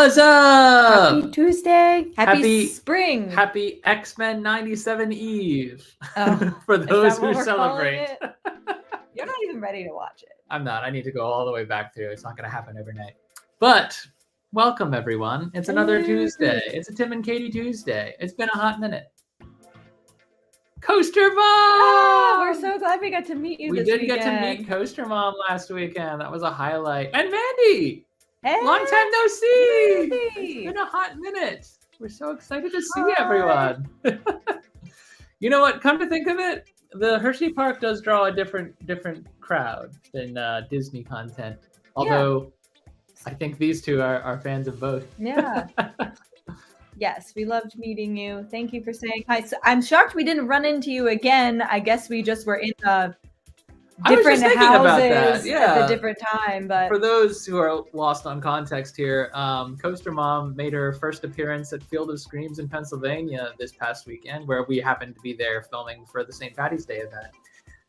What's up? Happy Tuesday. Happy spring. Happy X-Men 97 Eve. Oh, for those who we're celebrate. You're not even ready to watch it. I'm not. I need to go all the way back through. It's not going to happen overnight. But welcome, everyone. It's another Tuesday. It's a Tim and Katie Tuesday. It's been a hot minute. Coaster Mom! Oh, we're so glad we got to meet you this weekend. We did get to meet Coaster Mom last weekend. That was a highlight. And Mandy! Hey, long time no see! Mandy. It's been a hot minute. We're so excited to see everyone. You know what? Come to think of it, the Hershey Park does draw a different crowd than Disney content. Although I think these two are fans of both. Yeah. Yes, we loved meeting you. Thank you for saying hi. So I'm shocked we didn't run into you again. I guess we just were in different houses at a different time. But for those who are lost on context here, Coaster Mom made her first appearance at Field of Screams in Pennsylvania this past weekend, where we happened to be there filming for the St. Patty's Day event.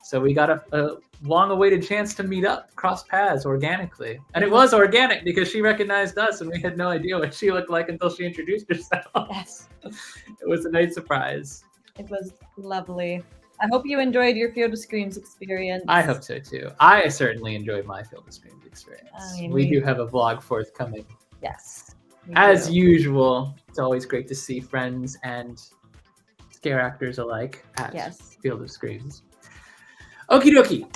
So we got a long-awaited chance to meet up, cross paths organically. And it was organic because she recognized us and we had no idea what she looked like until she introduced herself. Yes. It was a nice surprise. It was lovely. I hope you enjoyed your Field of Screams experience. I hope so too. I certainly enjoyed my Field of Screams experience. We do have a vlog forthcoming. Yes. As usual, it's always great to see friends and scare actors alike at Field of Screams. Okie dokie.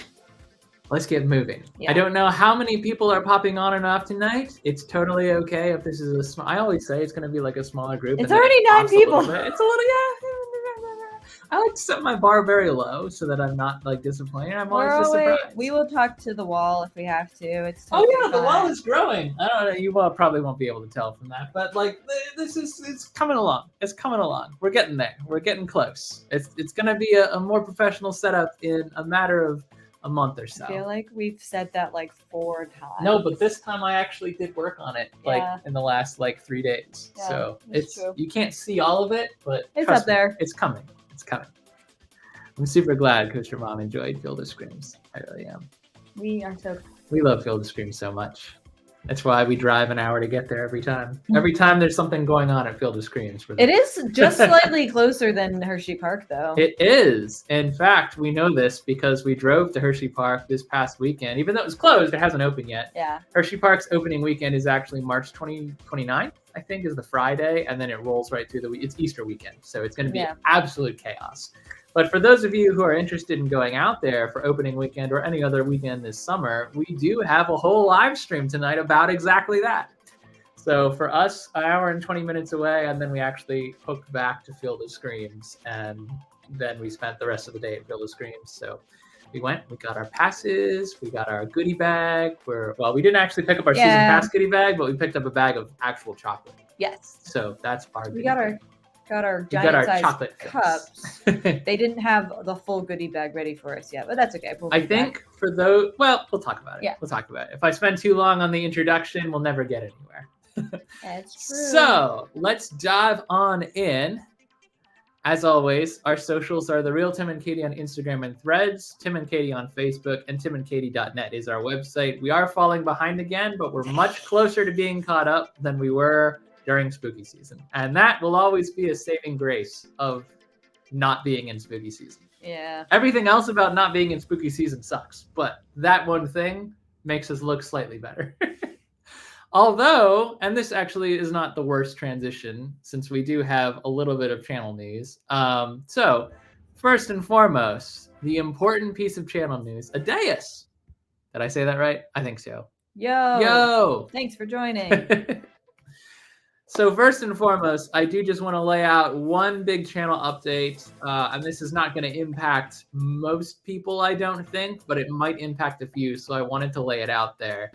Let's get moving. Yeah. I don't know how many people are popping on and off tonight. It's totally okay if this is a small. I always say it's going to be like a smaller group. It's already 9 people. It's a little, I like to set my bar very low so that I'm not like disappointed. I'm always just surprised. We will talk to the wall if we have to. It's the wall is growing. I don't know. You probably won't be able to tell from that, but like it's coming along. It's coming along. We're getting there. We're getting close. It's going to be a more professional setup in a matter of a month or so. I feel like we've said that like 4 times. No, but this time I actually did work on it in the last 3 days. Yeah, so it's true. You can't see all of it, but it's up there. It's coming. It's coming. I'm super glad Coaster Mom enjoyed Field of Screams. I really am. We are so. We love Field of Screams so much. That's why we drive an hour to get there every time. Every time there's something going on at Field of Screams. It is just slightly closer than Hershey Park, though. It is. In fact, we know this because we drove to Hershey Park this past weekend. Even though it was closed, it hasn't opened yet. Yeah. Hershey Park's opening weekend is actually March 29th, I think, is the Friday, and then it rolls right through the week. It's Easter weekend, so it's going to be absolute chaos. But for those of you who are interested in going out there for opening weekend or any other weekend this summer, we do have a whole live stream tonight about exactly that. So for us, an hour and 20 minutes away, and then we actually hooked back to Field of Screams, and then we spent the rest of the day at Field of Screams. So we went, we got our passes, we got our goodie bag. We didn't actually pick up our season pass goodie bag, but we picked up a bag of actual chocolate. Yes. So that's our goodie bag. Got our giant size chocolate cups. They didn't have the full goodie bag ready for us yet, but that's okay. I think for those, we'll talk about it. Yeah. We'll talk about it. If I spend too long on the introduction, we'll never get anywhere. That's true. So let's dive on in. As always, our socials are The Real Tim and Katie on Instagram and Threads, Tim and Katie on Facebook, and timandkt.net is our website. We are falling behind again, but we're much closer to being caught up than we were during spooky season. And that will always be a saving grace of not being in spooky season. Yeah. Everything else about not being in spooky season sucks, but that one thing makes us look slightly better. Although, and this actually is not the worst transition, since we do have a little bit of channel news. So, first and foremost, the important piece of channel news, Adeus. Did I say that right? I think so. Yo! Thanks for joining. So first and foremost, I do just want to lay out one big channel update, and this is not going to impact most people, I don't think, but it might impact a few, so I wanted to lay it out there.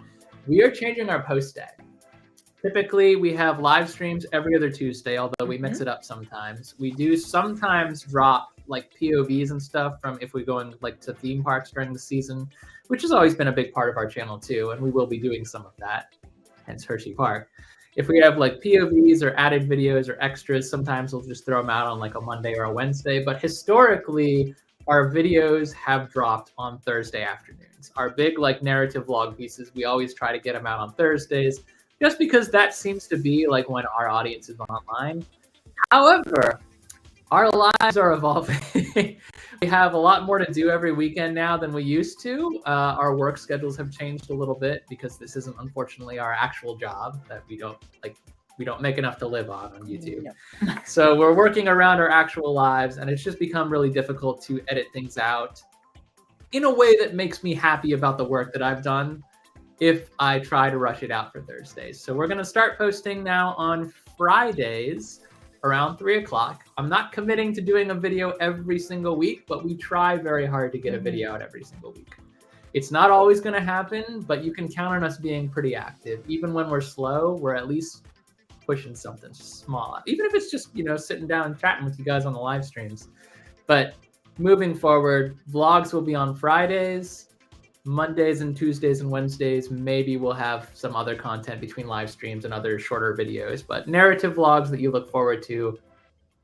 We are changing our post day. Typically, we have live streams every other Tuesday, although we mix it up sometimes. We do sometimes drop like POVs and stuff from if we go in like to theme parks during the season, which has always been a big part of our channel too, and we will be doing some of that, hence Hershey Park. If we have like POVs or added videos or extras, sometimes we'll just throw them out on like a Monday or a Wednesday. But historically, our videos have dropped on Thursday afternoons. Our big like narrative vlog pieces, we always try to get them out on Thursdays, just because that seems to be like when our audience is online. However, our lives are evolving. We have a lot more to do every weekend now than we used to. Our work schedules have changed a little bit because this isn't unfortunately our actual job that we don't make enough to live on YouTube. No. So we're working around our actual lives, and it's just become really difficult to edit things out in a way that makes me happy about the work that I've done if I try to rush it out for Thursdays. So we're going to start posting now on Fridays around 3 o'clock. I'm not committing to doing a video every single week, but we try very hard to get a video out every single week. It's not always going to happen, but you can count on us being pretty active. Even when we're slow, we're at least pushing something small. Even if it's just, sitting down and chatting with you guys on the live streams. But moving forward, vlogs will be on Fridays. Mondays and Tuesdays and Wednesdays, maybe we'll have some other content between live streams and other shorter videos, but narrative vlogs that you look forward to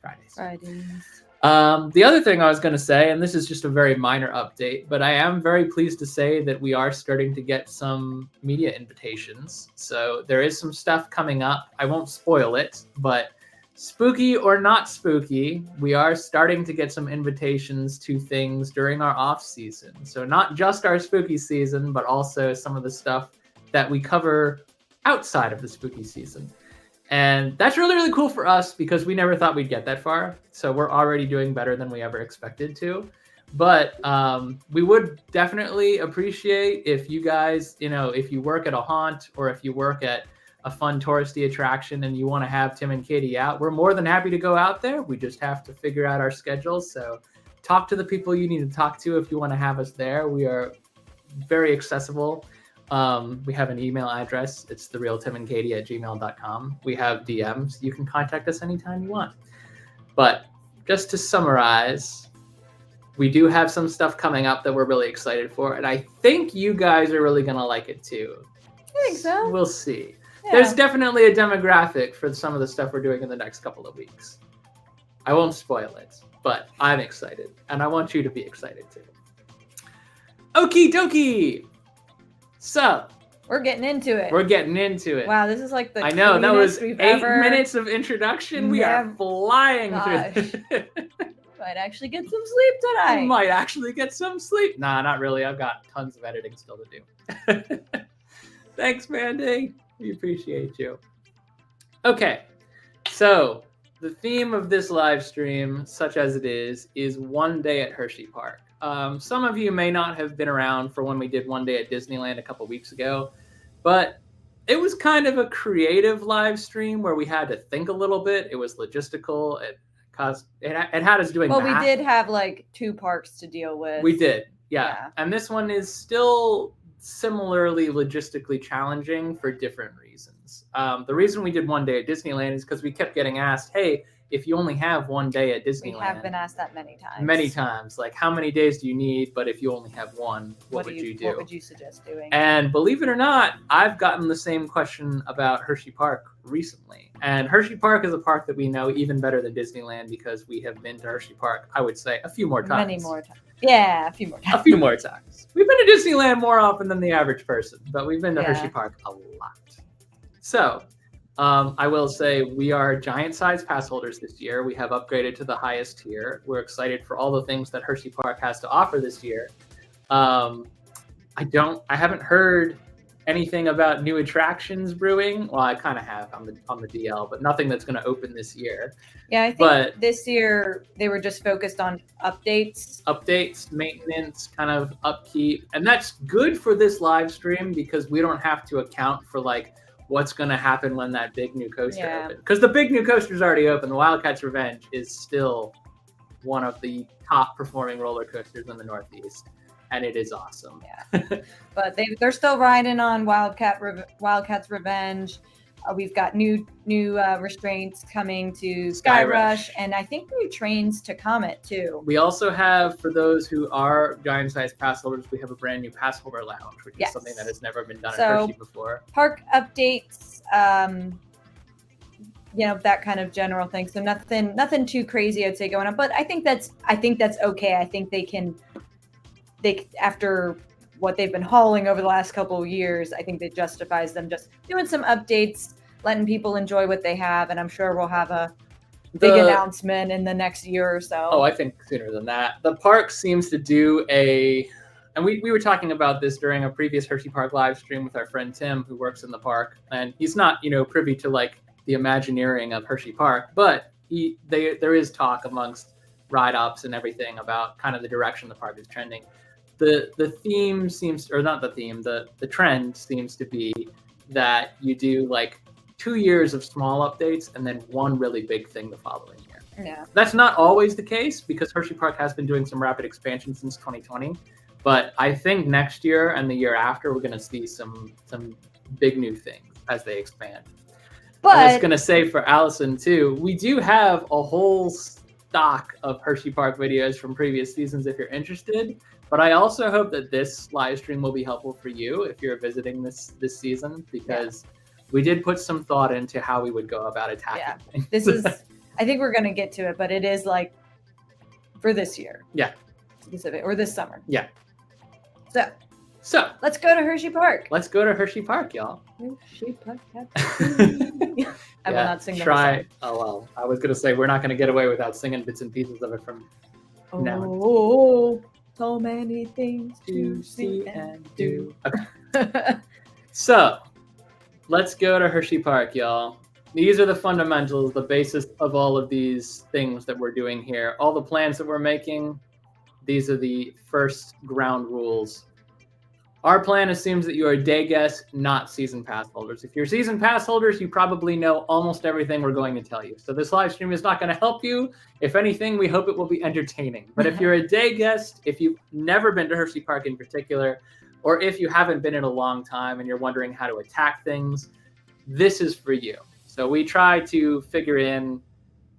Fridays. The other thing I was going to say, and this is just a very minor update, but I am very pleased to say that we are starting to get some media invitations. So there is some stuff coming up. I won't spoil it, but spooky or not spooky, we are starting to get some invitations to things during our off season. So not just our spooky season, but also some of the stuff that we cover outside of the spooky season. And that's really, really cool for us because we never thought we'd get that far. So we're already doing better than we ever expected to. But we would definitely appreciate if you guys, if you work at a haunt or if you work at a fun touristy attraction and you want to have Tim and Katie out, we're more than happy to go out there. We just have to figure out our schedules. So talk to the people you need to talk to if you want to have us there. We very accessible. We have an email address. It's therealtimandkatie@gmail.com. We have DMs. You can contact us anytime you want. But just to summarize, we do have some stuff coming up that we're really excited for. And I think you guys are really going to like it too. I think so. We'll see. Yeah. There's definitely a demographic for some of the stuff we're doing in the next couple of weeks. I won't spoil it, but I'm excited. And I want you to be excited too. Okie dokie. So we're getting into it. Wow, this is like the I know, that was 8 ever... minutes of introduction. We are flying through. Might actually get some sleep tonight. Might actually get some sleep. Nah, not really. I've got tons of editing still to do. Thanks, Mandy. We appreciate you. Okay, so the theme of this live stream, such as it is one day at Hershey Park. Some of you may not have been around for when we did one day at Disneyland a couple weeks ago, but it was kind of a creative live stream where we had to think a little bit. It was logistical. It had us doing math. We did have like 2 parks to deal with. We did, yeah. And this one is still similarly logistically challenging for different reasons. The reason we did one day at Disneyland is because we kept getting asked, hey, if you only have one day at Disneyland. We have been asked that many times. Many times. Like, how many days do you need? But if you only have one, what would you do? What would you suggest doing? And believe it or not, I've gotten the same question about Hershey Park recently. And Hershey Park is a park that we know even better than Disneyland because we have been to Hershey Park, I would say, a few more times. Many more times. Yeah, a few more times. A few more times. We've been to Disneyland more often than the average person, but we've been to Hershey Park a lot. So, I will say we are giant size pass holders this year. We have upgraded to the highest tier. We're excited for all the things that Hershey Park has to offer this year. I haven't heard anything about new attractions brewing. Well, I kind of have on the DL, but nothing that's going to open this year. Yeah, I think this year they were just focused on updates, maintenance, kind of upkeep, and that's good for this live stream because we don't have to account for like what's going to happen when that big new coaster opens. Because the big new coaster's already open. The Wildcats Revenge is still one of the top performing roller coasters in the Northeast. And it is awesome. Yeah, but they're still riding on Wildcats Revenge. We've got new restraints coming to Sky Rush, and I think new trains to Comet too. We also have, for those who are giant size pass holders, we have a brand new pass holder lounge, which is something that has never been done at Hershey before. Park updates, that kind of general thing. So nothing too crazy, I'd say, going on. But I think that's okay. I think they after what they've been hauling over the last couple of years, I think that justifies them just doing some updates, letting people enjoy what they have, and I'm sure we'll have a big announcement in the next year or so. Oh, I think sooner than that. The park seems to do and we were talking about this during a previous Hershey Park live stream with our friend Tim, who works in the park, and he's not, privy to like the Imagineering of Hershey Park, but there is talk amongst ride ops and everything about kind of the direction the park is trending. The theme seems, or not the theme, the trend seems to be that you do like 2 years of small updates and then one really big thing the following year. Yeah. That's not always the case because Hershey Park has been doing some rapid expansion since 2020. But I think next year and the year after, we're going to see some big new things as they expand. But I was going to say for Allison too, we do have a whole stock of Hershey Park videos from previous seasons if you're interested. But I also hope that this live stream will be helpful for you if you're visiting this season, because we did put some thought into how we would go about attacking things. This is, I think we're going to get to it, but it is like for this year. Yeah. Specific, or this summer. Yeah. So let's go to Hershey Park. Let's go to Hershey Park, y'all. Hershey Park. I will not sing the whole song. Oh, well, I was going to say, we're not going to get away without singing bits and pieces of it from now. Oh, so many things to see and do. Okay. So, let's go to Hershey Park, y'all. These are the fundamentals, the basis of all of these things that we're doing here. All the plans that we're making, these are the first ground rules. Our plan assumes that you are day guests, not season pass holders. If you're season pass holders, you probably know almost everything we're going to tell you. So this live stream is not going to help you. If anything, we hope it will be entertaining. But if you're a day guest, if you've never been to Hershey Park in particular, or if you haven't been in a long time and you're wondering how to attack things, this is for you. So we try to figure in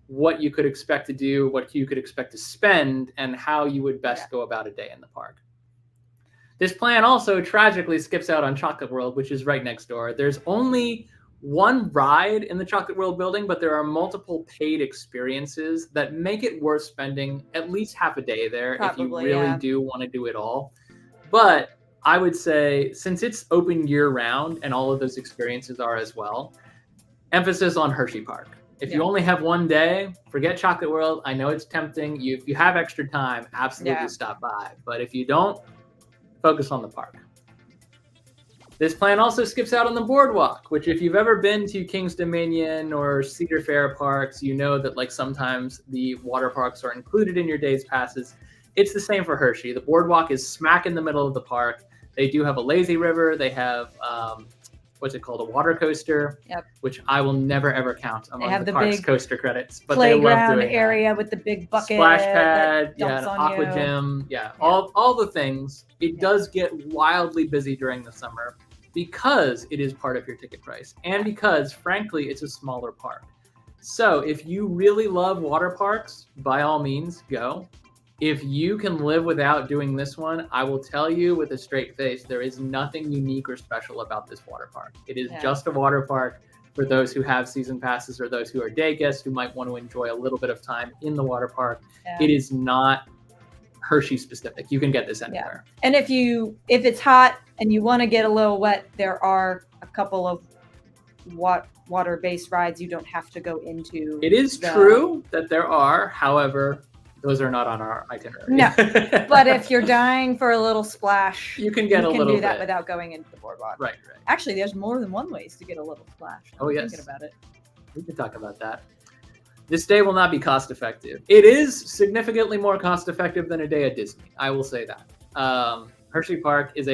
what you could expect to do, what you could expect to spend, and how you would best go about a day in the park. This plan also tragically skips out on Chocolate World, which is right next door. There's only one ride in the Chocolate World building, but there are multiple paid experiences that make it worth spending at least half a day there if you really do want to do it all. But I would say, since it's open year-round and all of those experiences are as well, emphasis on Hershey Park. If you only have one day, forget Chocolate World. I know it's tempting. If you have extra time, absolutely stop by. But if you don't, focus on the park. This plan also skips out on the boardwalk, which if you've ever been to King's Dominion or Cedar Fair parks, you know that like sometimes the water parks are included in your day's passes. It's the same for Hershey. The boardwalk is smack in the middle of the park. They do have a lazy river. They have, what's it called? A water coaster, which I will never ever count among the park's coaster credits. But they love doing area that. With the big bucket, splash pad, an on aqua gym, all the things. It does get wildly busy during the summer because it is part of your ticket price, and because frankly it's a smaller park. So if you really love water parks, by all means go. If you can live without doing this one, I will tell you with a straight face, there is nothing unique or special about this water park. It is just a water park for those who have season passes or those who are day guests who might want to enjoy a little bit of time in the water park. It is not Hershey specific. You can get this anywhere. And if it's hot and you want to get a little wet, there are a couple of water-based rides, you don't have to go into. It is true that there are, however, those are not on our itinerary. No, but if you're dying for a little splash, you can do that without going into the boardwalk. Right. Actually, there's more than one ways to get a little splash. I'm thinking about it. We can talk about that. This day will not be cost effective. It is significantly more cost effective than a day at Disney. I will say that. Hershey Park is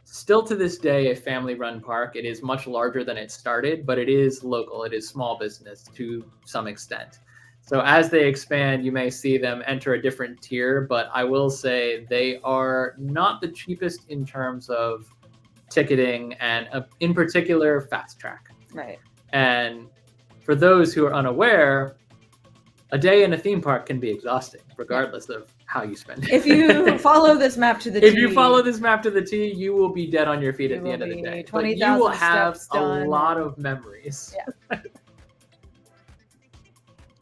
still to this day a family-run park. It is much larger than it started, but it is local. It is small business to some extent. So as they expand, you may see them enter a different tier, but I will say they are not the cheapest in terms of ticketing and in particular fast track. Right. And for those who are unaware, a day in a theme park can be exhausting, regardless of how you spend it. If you follow this map to the T. If you follow this map to the T, you will be dead on your feet at the end of the day. But you will have a lot of memories. Yeah.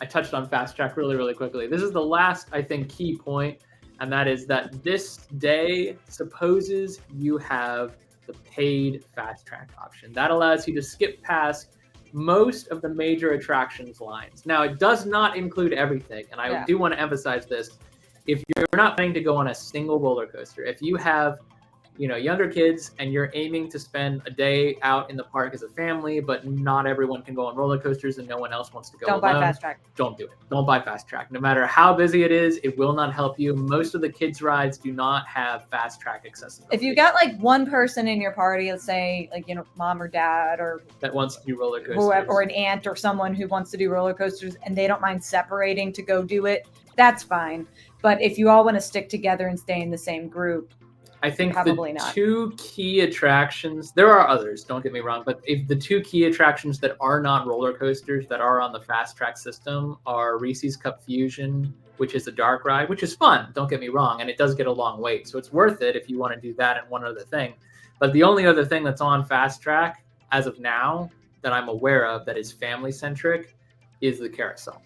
I touched on fast track really, really quickly. This is the last, I think, key point, and that is that this day supposes you have the paid fast track option. That allows you to skip past most of the major attractions lines. Now, it does not include everything, and I do want to emphasize this. If you're not planning to go on a single roller coaster, if you have younger kids and you're aiming to spend a day out in the park as a family, but not everyone can go on roller coasters and no one else wants to go alone, buy fast track. Don't do it. Don't buy fast track. No matter how busy it is, it will not help you. Most of the kids' rides do not have fast track accessibility. If you got like one person in your party, let's say mom or dad or that wants to do roller coasters, or an aunt or someone who wants to do roller coasters and they don't mind separating to go do it, that's fine. But if you all want to stick together and stay in the same group, I think probably the not. Two key attractions, there are others, don't get me wrong, but if the two key attractions that are not roller coasters that are on the fast track system are Reese's Cup Fusion, which is a dark ride, which is fun, don't get me wrong, and it does get a long wait, so it's worth it if you want to do that and one other thing. But the only other thing that's on fast track as of now that I'm aware of that is family centric is the carousel.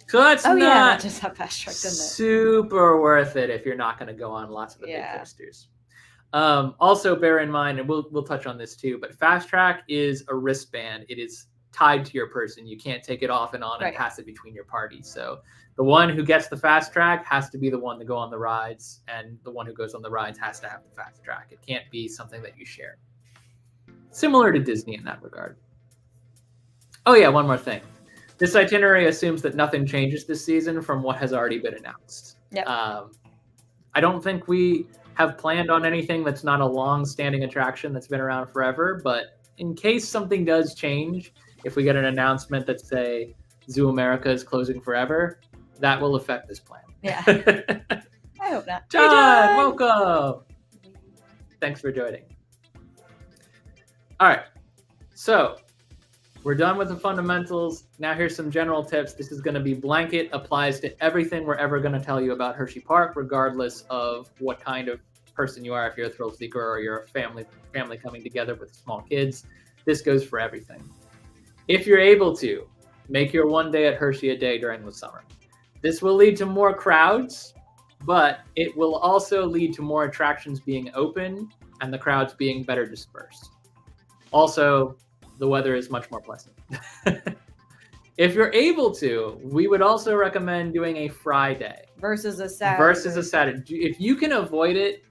So that's not just have fast track, doesn't it? Super worth it if you're not going to go on lots of the big coasters. Also, bear in mind, and we'll touch on this too, but fast track is a wristband. It is tied to your person. You can't take it off and on and pass it between your parties. So the one who gets the fast track has to be the one to go on the rides, and the one who goes on the rides has to have the fast track. It can't be something that you share. Similar to Disney in that regard. Oh yeah, one more thing. This itinerary assumes that nothing changes this season from what has already been announced. Yep. I don't think we have planned on anything that's not a long-standing attraction that's been around forever, but in case something does change, if we get an announcement that say Zoo America is closing forever, that will affect this plan. Yeah. I hope not. John, welcome. Thanks for joining. All right. So we're done with the fundamentals. Now here's some general tips. This is going to be blanket, applies to everything we're ever going to tell you about Hershey Park, regardless of what kind of person you are, if you're a thrill seeker or you're a family coming together with small kids. This goes for everything. If you're able to, make your one day at Hershey a day during the summer. This will lead to more crowds, but it will also lead to more attractions being open and the crowds being better dispersed. Also, the weather is much more pleasant. If you're able to, we would also recommend doing a Friday. Versus a Saturday. If you can avoid it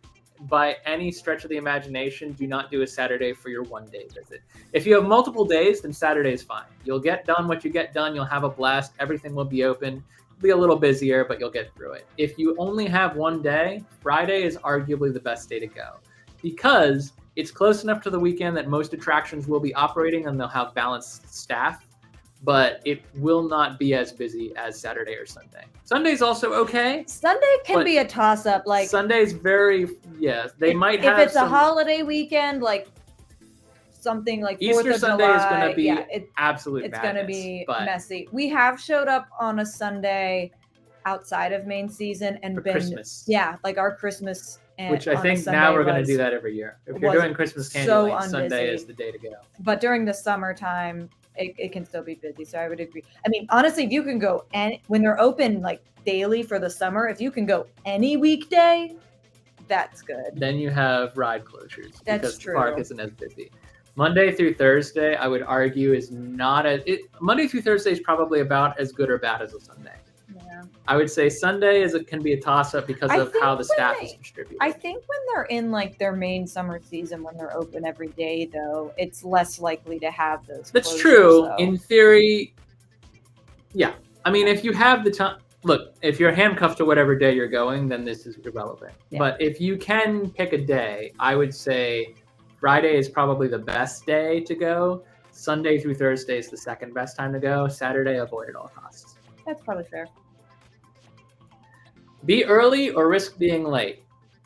by any stretch of the imagination, do not do a Saturday for your one day visit. If you have multiple days, then Saturday is fine. You'll get done what you get done. You'll have a blast. Everything will be open. It'll be a little busier, but you'll get through it. If you only have one day, Friday is arguably the best day to go because it's close enough to the weekend that most attractions will be operating and they'll have balanced staff, but it will not be as busy as Saturday or Sunday. Sunday's also okay. Sunday can be a toss-up. Like Sunday's they might have. If it's a holiday weekend, like something like Easter 4th of Sunday July, is going to be absolute It's madness, going to be messy. We have showed up on a Sunday outside of main season and been Christmas. Yeah, like our Christmas. Which I think now we're going to do that every year. If you're doing Christmas Candyland, Sunday is the day to go. But during the summertime, it can still be busy. So I would agree. I mean, honestly, if you can go when they're open like daily for the summer, if you can go any weekday, that's good. Then you have ride closures because the park isn't as busy. Monday through Thursday, I would argue, is not Monday through Thursday is probably about as good or bad as a Sunday. Yeah. I would say Sunday can be a toss-up because of how the staff is distributed. I think when they're in like their main summer season, when they're open every day, though, it's less likely to have those. That's true. In theory, yeah. I mean, if you have the time, look, if you're handcuffed to whatever day you're going, then this is irrelevant. Yeah. But if you can pick a day, I would say Friday is probably the best day to go. Sunday through Thursday is the second best time to go. Saturday, avoid at all costs. That's probably fair. Be early or risk being late.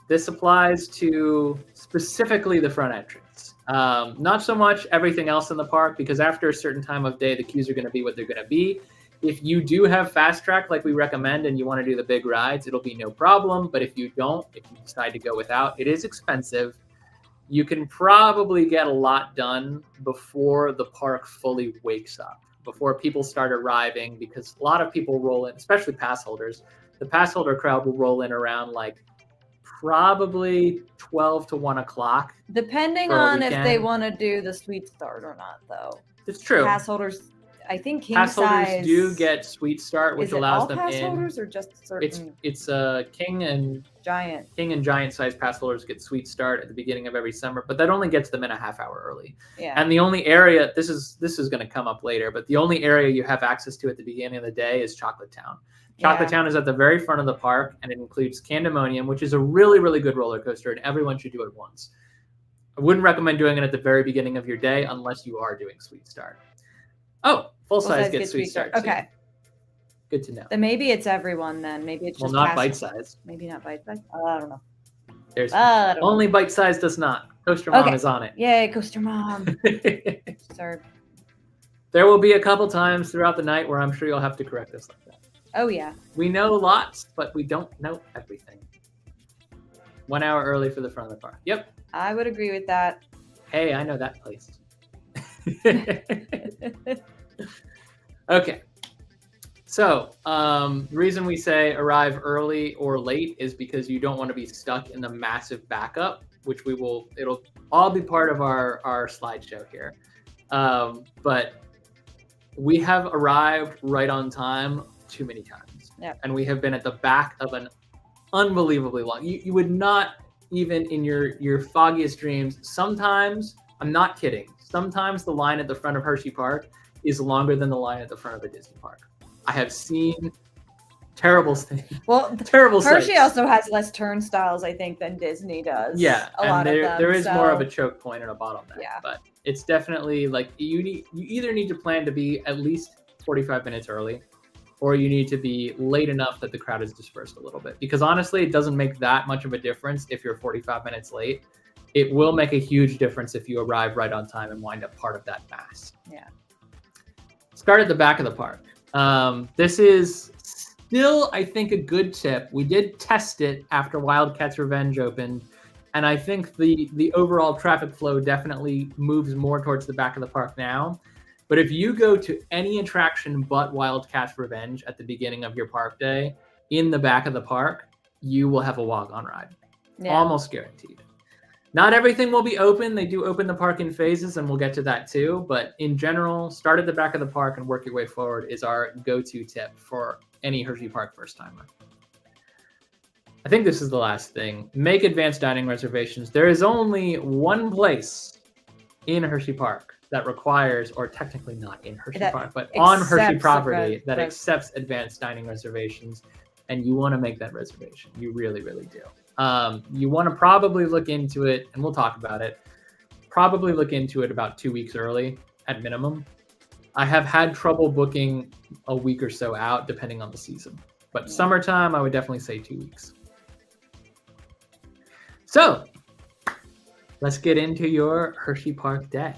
This applies to specifically the front entrance. Not so much everything else in the park, because after a certain time of day, the queues are going to be what they're going to be. If you do have fast track like we recommend and you want to do the big rides, it'll be no problem. But if you don't, if you decide to go without, it is expensive. You can probably get a lot done before the park fully wakes up, before people start arriving, because a lot of people roll in, especially pass holders. The pass holder crowd will roll in around like probably 12 to 1 o'clock. Depending on if they want to do the Sweet Start or not, though. It's true. Pass holders, I think pass holders do get Sweet Start, which allows them in. Pass holders or just certain? It's king and giant size pass holders get Sweet Start at the beginning of every summer, but that only gets them in a half hour early. Yeah. And the only area, this is going to come up later, but the only area you have access to at the beginning of the day is Chocolate Town. Chocolate Town is at the very front of the park, and it includes Candemonium, which is a really, really good roller coaster, and everyone should do it once. I wouldn't recommend doing it at the very beginning of your day unless you are doing Sweet Start. Oh, full size gets Sweet Start. Okay. Good to know. Then maybe it's everyone then. Maybe it's just not bite size. Maybe not bite size. I don't know. There's only bite size does not. Coaster Mom is on it. Yay, Coaster Mom. Sorry. There will be a couple times throughout the night where I'm sure you'll have to correct us like that. Oh, yeah. We know lots, but we don't know everything. 1 hour early for the front of the park. Yep. I would agree with that. Hey, I know that place. Okay. So, the reason we say arrive early or late is because you don't want to be stuck in the massive backup, which it'll all be part of our slideshow here. But we have arrived right on time too many times. Yep. And we have been at the back of an unbelievably long, you would not even in your foggiest dreams, sometimes, I'm not kidding, sometimes the line at the front of Hershey Park is longer than the line at the front of a Disney park. I have seen terrible things. Well, terrible Hershey sights. also has less turnstiles, I think, than Disney does. Yeah, a lot of them. There is more of a choke point and a bottleneck. Yeah. But it's definitely like you either need to plan to be at least 45 minutes early, or you need to be late enough that the crowd is dispersed a little bit. Because honestly, it doesn't make that much of a difference if you're 45 minutes late. It will make a huge difference if you arrive right on time and wind up part of that mass. Yeah. Start at the back of the park. This is still, I think, a good tip. We did test it after Wildcats Revenge opened, and I think the overall traffic flow definitely moves more towards the back of the park now. But if you go to any attraction but Wildcats Revenge at the beginning of your park day, in the back of the park, you will have a walk-on ride. Yeah. Almost guaranteed. Not everything will be open. They do open the park in phases, and we'll get to that too. But in general, start at the back of the park and work your way forward is our go-to tip for any Hershey Park first-timer. I think this is the last thing. Make advanced dining reservations. There is only one place in Hershey Park that requires, or technically not in Hershey Park, but on Hershey property that accepts advanced dining reservations, and you want to make that reservation. You really, really do. You want to probably look into it, and we'll talk about it, probably look into it about 2 weeks early at minimum. I have had trouble booking a week or so out, depending on the season. But summertime, I would definitely say 2 weeks. So, let's get into your Hershey Park day.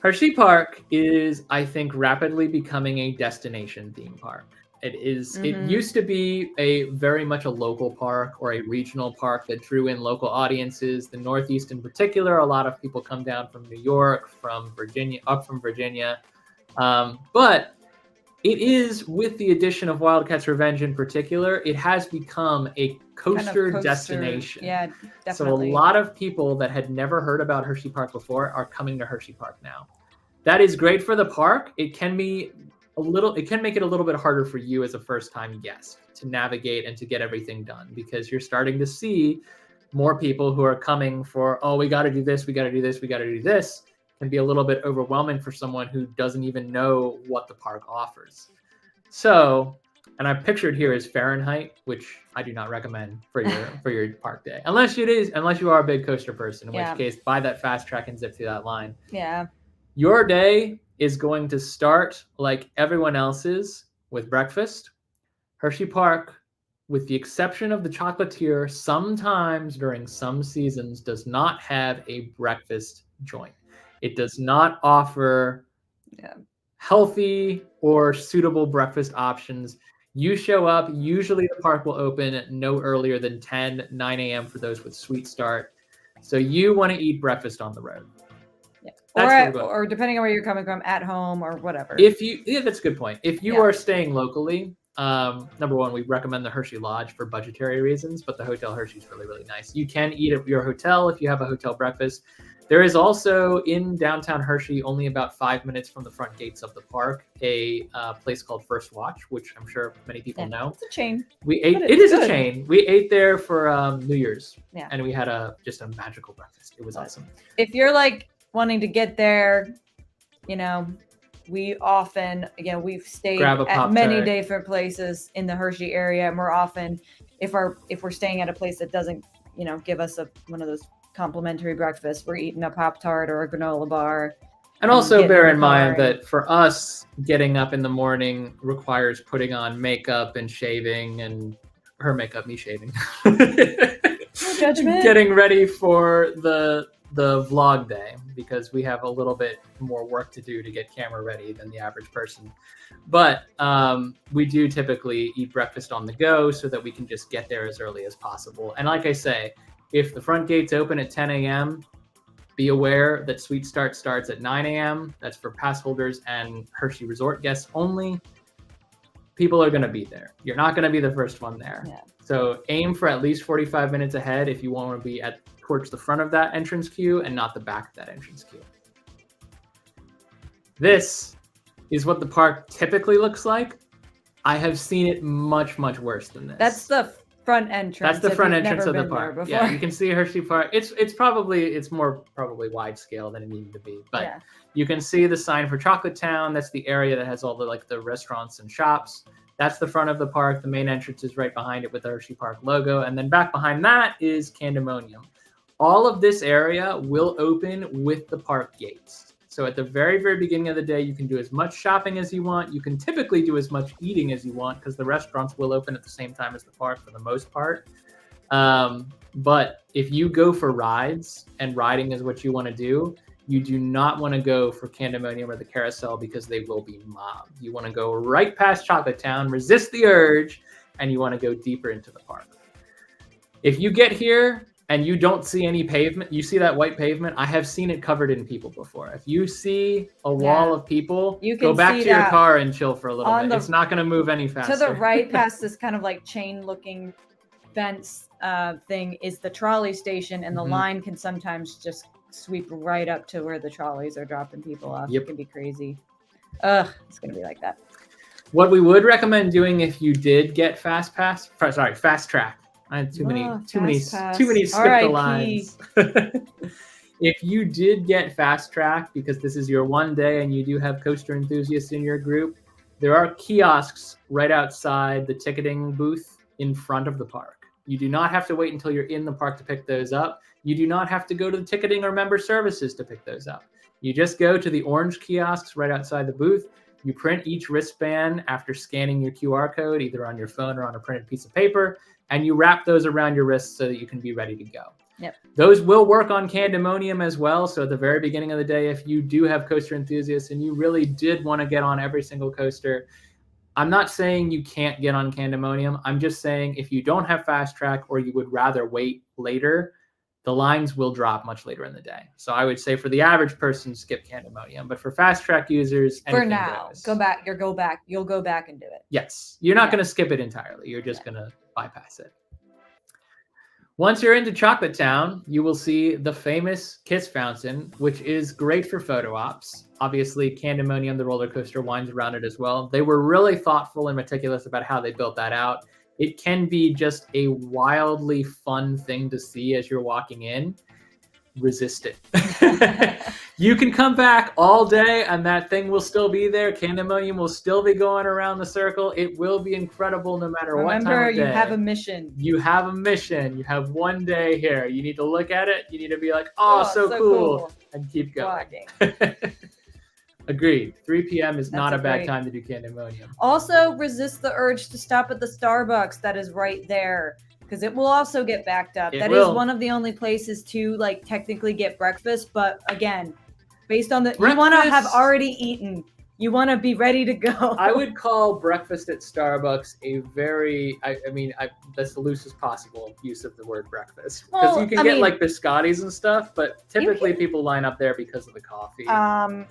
Hershey Park is, I think, rapidly becoming a destination theme park. It is. Mm-hmm. It used to be very much a local park or a regional park that drew in local audiences. The Northeast, in particular, a lot of people come down from New York, from Virginia, up from Virginia. But it is, with the addition of Wildcats Revenge in particular, it has become a coaster destination. Yeah, definitely. So a lot of people that had never heard about Hershey Park before are coming to Hershey Park now. That is great for the park. It can make it a little bit harder for you as a first-time guest to navigate and to get everything done, because you're starting to see more people who are coming for, oh, we got to do this, we got to do this, we got to do this. Can be a little bit overwhelming for someone who doesn't even know what the park offers. So, and I've pictured here is Fahrenheit, which I do not recommend for your park day, unless you are a big coaster person, in which case buy that fast track and zip through that line. Yeah. Your day is going to start like everyone else's with breakfast. Hershey Park, with the exception of the chocolatier, sometimes during some seasons does not have a breakfast joint. It does not offer healthy or suitable breakfast options. You show up, usually the park will open no earlier than 9 a.m. for those with Sweet Start. So you want to eat breakfast on the road. Yeah. Or depending on where you're coming from, at home or whatever. That's a good point. If you are staying locally, number one, we recommend the Hershey Lodge for budgetary reasons, but the Hotel Hershey is really, really nice. You can eat at your hotel if you have a hotel breakfast. There is also in downtown Hershey, only about 5 minutes from the front gates of the park, a place called First Watch, which I'm sure many people know. It's a chain. It is a chain. We ate there for New Year's, and we had just a magical breakfast. It was awesome. If you're like wanting to get there, we often, we've stayed at many different places in the Hershey area, and we're often, if we're staying at a place that doesn't, give us one of those complimentary breakfasts, we're eating a Pop-Tart or a granola bar. And also bear in mind that for us, getting up in the morning requires putting on makeup and shaving, and her makeup, me shaving. No judgment. Getting ready for the vlog day, because we have a little bit more work to do to get camera ready than the average person. But we do typically eat breakfast on the go so that we can just get there as early as possible. And like I say, if the front gates open at 10 a.m., be aware that Sweet Start starts at 9 a.m. That's for pass holders and Hershey Resort guests only. People are going to be there. You're not going to be the first one there. Yeah. So aim for at least 45 minutes ahead if you want to be towards the front of that entrance queue and not the back of that entrance queue. This is what the park typically looks like. I have seen it much, much worse than this. That's the front entrance. That's the front entrance of the park. Yeah, you can see Hershey Park. It's more probably wide scale than it needed to be. But you can see the sign for Chocolate Town. That's the area that has all the restaurants and shops. That's the front of the park. The main entrance is right behind it with the Hershey Park logo. And then back behind that is Candemonium. All of this area will open with the park gates. So at the very, very beginning of the day, you can do as much shopping as you want. You can typically do as much eating as you want because the restaurants will open at the same time as the park for the most part. But if you go for rides and riding is what you want to do, you do not want to go for Candemonium or the Carousel because they will be mobbed. You want to go right past Chocolate Town, resist the urge, and you want to go deeper into the park. If you get here and you don't see any pavement, you see that white pavement, I have seen it covered in people before. If you see a wall of people, go back to your car and chill for a little bit. It's not going to move any faster. To the right past this kind of like chain-looking fence thing is the trolley station, and the line can sometimes just sweep right up to where the trolleys are dropping people off. It can be crazy. It's going to be like that. What we would recommend doing if you did get fast track. I had too many skip the lines. If you did get fast track, because this is your one day and you do have coaster enthusiasts in your group, there are kiosks right outside the ticketing booth in front of the park. You do not have to wait until you're in the park to pick those up. You do not have to go to the ticketing or member services to pick those up. You just go to the orange kiosks right outside the booth. You print each wristband after scanning your QR code, either on your phone or on a printed piece of paper, and you wrap those around your wrists so that you can be ready to go. Yep. Those will work on Candemonium as well. So at the very beginning of the day, if you do have coaster enthusiasts and you really did want to get on every single coaster, I'm not saying you can't get on Candemonium. I'm just saying if you don't have fast track or you would rather wait later, the lines will drop much later in the day. So I would say for the average person, skip Candemonium. But for fast track users, for now, go back. You'll go back and do it. Yes. You're not going to skip it entirely. You're just going to bypass it. Once you're into Chocolate Town, you will see the famous Kiss Fountain, which is great for photo ops. Obviously, Candemonium, the roller coaster, winds around it as well. They were really thoughtful and meticulous about how they built that out. It can be just a wildly fun thing to see as you're walking in. Resist it. You can come back all day and that thing will still be there. Candemonium will still be going around the circle. It will be incredible no matter what time of day. Remember, you have a mission. You have a mission. You have one day here. You need to look at it. You need to be like, oh so cool. And keep going. Agreed. 3 p.m. is not a bad time to do Candemonium. Also, resist the urge to stop at the Starbucks that is right there, because it will also get backed up. That is one of the only places to like technically get breakfast, but again, based on the you want to have already eaten. You want to be ready to go. I would call breakfast at Starbucks a very, that's the loosest possible use of the word breakfast. Because you can get like biscottis and stuff, but typically people line up there because of the coffee. I'm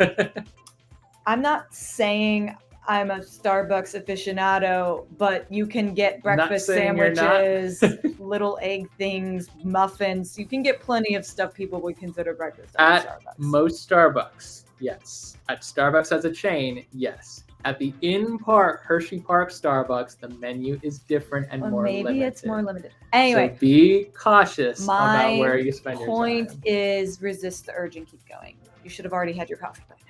not saying I'm a Starbucks aficionado, but you can get breakfast sandwiches, little egg things, muffins. You can get plenty of stuff people would consider breakfast at Starbucks. Most Starbucks, yes. At Starbucks as a chain, yes. At the in-park Hersheypark Starbucks, the menu is different and more limited. Maybe it's more limited. Anyway, so be cautious about where you spend your time. My point is resist the urge and keep going. You should have already had your coffee by now.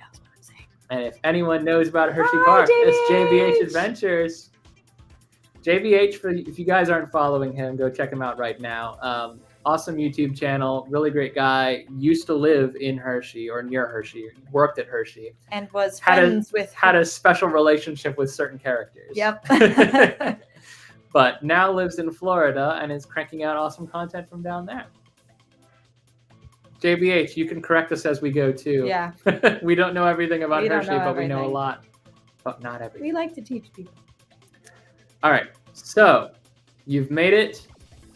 And if anyone knows about Hershey Park, it's JVH Adventures. JVH, if you guys aren't following him, go check him out right now. Awesome YouTube channel, really great guy. Used to live in Hershey or near Hershey, worked at Hershey. And was friends with... Had a special relationship with certain characters. Yep. But now lives in Florida and is cranking out awesome content from down there. JBH, you can correct us as we go too. Yeah. We don't know everything about Hershey, but we know a lot. But not everything. We like to teach people. All right. So you've made it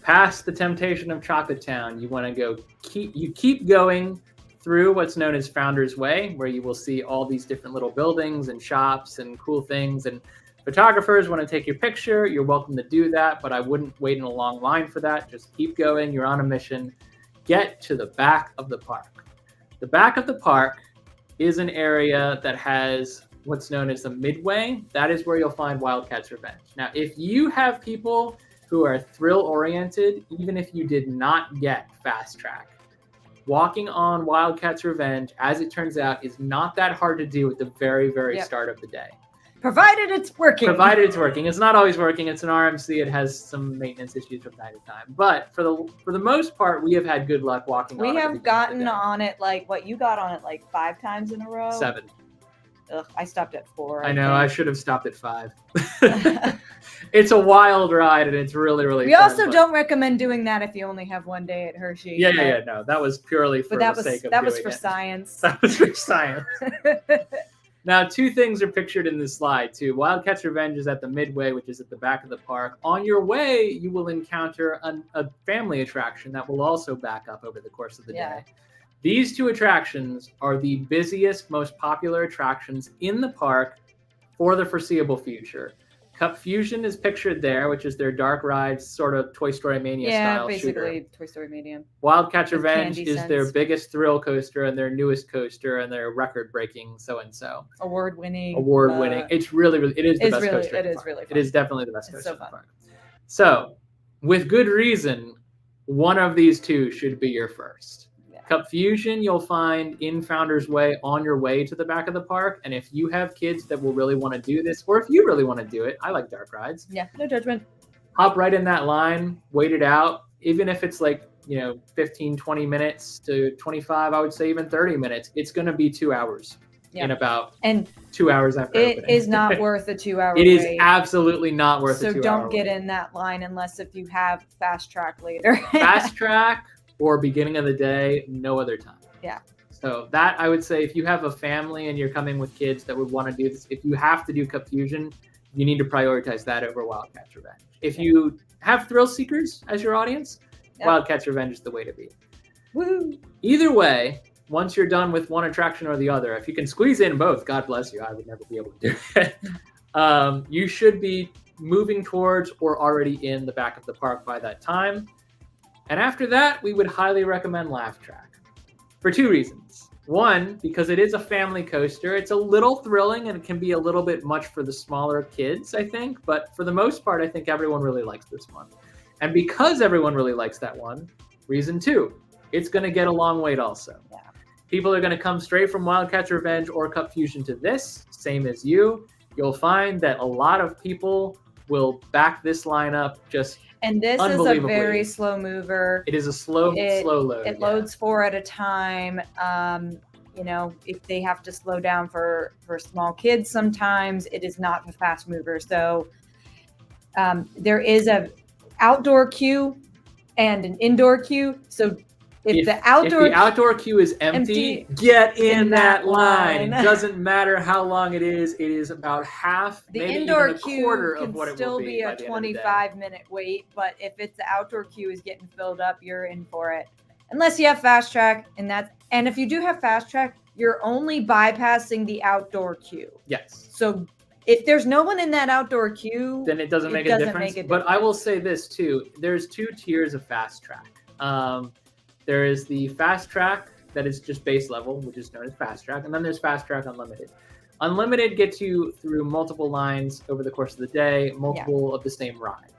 past the temptation of Chocolate Town. You want to go keep going through what's known as Founder's Way, where you will see all these different little buildings and shops and cool things. And photographers want to take your picture. You're welcome to do that, but I wouldn't wait in a long line for that. Just keep going. You're on a mission. Get to the back of the park. The back of the park is an area that has what's known as the Midway. That is where you'll find Wildcats Revenge. Now, if you have people who are thrill-oriented, even if you did not get Fast Track, walking on Wildcats Revenge, as it turns out, is not that hard to do at the very, very start of the day. Provided it's working. Provided it's working. It's not always working. It's an RMC. It has some maintenance issues from time to time. But for the most part, we have had good luck walking on it. We have gotten on it like, what, you got on it like 5 times in a row? 7. Ugh, I stopped at 4. I know. I should have stopped at 5. It's a wild ride, and it's really, really fun. We also don't recommend doing that if you only have one day at Hershey. Yeah. No, that was purely for the sake of that was for science. That was for science. Now, 2 things are pictured in this slide, too. Wildcats Revenge is at the Midway, which is at the back of the park. On your way, you will encounter a family attraction that will also back up over the course of the day. These 2 attractions are the busiest, most popular attractions in the park for the foreseeable future. Cup Fusion is pictured there, which is their dark ride, sort of Toy Story Mania style shooter. Yeah, basically Toy Story Mania. Wildcats Revenge is their biggest thrill coaster and their newest coaster and their record-breaking so-and-so. Award-winning. It's really, it is the best coaster. It is really fun. It is definitely the best coaster so in the park. So, with good reason, one of these 2 should be your first. Cup Fusion you'll find in Founder's Way on your way to the back of the park. And if you have kids that will really want to do this, or if you really want to do it, I like dark rides. Yeah, no judgment. Hop right in that line, wait it out. Even if it's like, 15, 20 minutes to 25, I would say even 30 minutes. It's going to be 2 hours in about 2 hours after opening. It is not worth a 2-hour wait. It is absolutely not worth a 2-hour So don't get in that line unless if you have Fast Track later. Fast Track or beginning of the day, no other time. Yeah. So that, I would say, if you have a family and you're coming with kids that would want to do this, if you have to do Cup Fusion, you need to prioritize that over Wildcats Revenge. If you have thrill seekers as your audience, Wildcats Revenge is the way to be. Woo! Either way, once you're done with one attraction or the other, if you can squeeze in both, God bless you. I would never be able to do it. You should be moving towards or already in the back of the park by that time. And after that, we would highly recommend Laugh Track for 2 reasons. One, because it is a family coaster. It's a little thrilling and it can be a little bit much for the smaller kids, I think. But for the most part, I think everyone really likes this one. And because everyone really likes that one, reason 2, it's going to get a long wait also. Yeah. People are going to come straight from Wildcats Revenge or Cup Fusion to this, same as you. You'll find that a lot of people will back this lineup just and this is a very slow mover. It is a slow load. It loads 4 at a time. You know, if they have to slow down for small kids sometimes, it is not a fast mover. So there is a outdoor queue and an indoor queue. So if the outdoor queue is empty, get in that line. It doesn't matter how long it is about half, the maybe indoor even a queue quarter can of what it still will be a 25-minute wait, but if it's the outdoor queue is getting filled up, you're in for it. Unless you have fast track, and if you do have fast track, you're only bypassing the outdoor queue. Yes. So if there's no one in that outdoor queue, then it doesn't make a difference. But I will say this too: there's 2 tiers of fast track. There is the fast track that is just base level, which is known as fast track, and then there's fast track unlimited. Unlimited gets you through multiple lines over the course of the day, multiple of the same ride.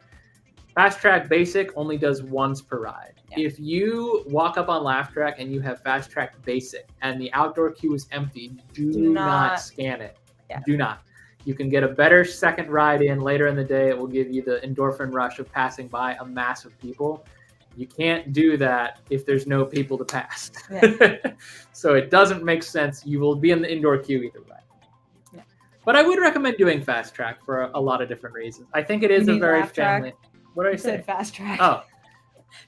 Fast track basic only does once per ride. Yeah. If you walk up on Laugh Track and you have fast track basic and the outdoor queue is empty, do not scan it. Yeah. Do not. You can get a better second ride in later in the day. It will give you the endorphin rush of passing by a mass of people. You can't do that if there's no people to pass. Yeah. So it doesn't make sense. You will be in the indoor queue either way. Yeah. But I would recommend doing fast track for a lot of different reasons. I think it is a very family. Track? What did I say? Fast track. Oh,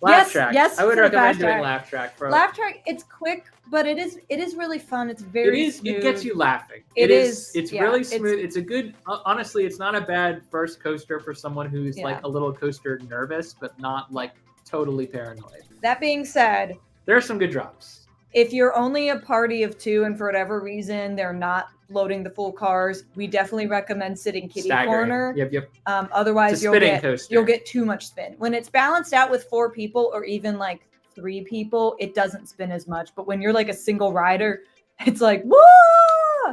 Laugh Track. Yes, I would recommend doing Laugh Track. Laugh Track. It's quick, but it is really fun. It's very smooth. It gets you laughing. It's really smooth. It's a good. Honestly, it's not a bad first coaster for someone who's like a little coaster nervous, but not like totally paranoid. That being said, there are some good drops. If you're only a party of 2 and for whatever reason they're not loading the full cars, we definitely recommend sitting kitty corner. Yep. Otherwise you'll get too much spin. When it's balanced out with 4 people or even like 3 people, it doesn't spin as much. But when you're like a single rider, it's like woo!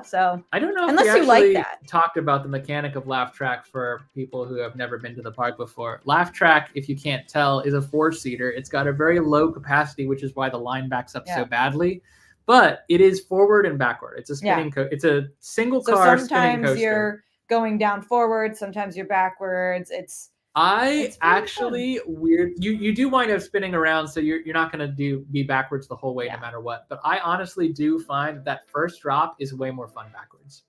So I don't know unless if we you like that. Talked about the mechanic of Laugh Track for people who have never been to the park before. Laugh Track, if you can't tell, is a 4-seater. It's got a very low capacity, which is why the line backs up so badly. But it is forward and backward. It's a spinning it's a single car spinning coaster. Sometimes you're going down forward, sometimes you're backwards. It's actually weird. You do wind up spinning around, so you're not going to be backwards the whole way no matter what. But I honestly do find that first drop is way more fun backwards.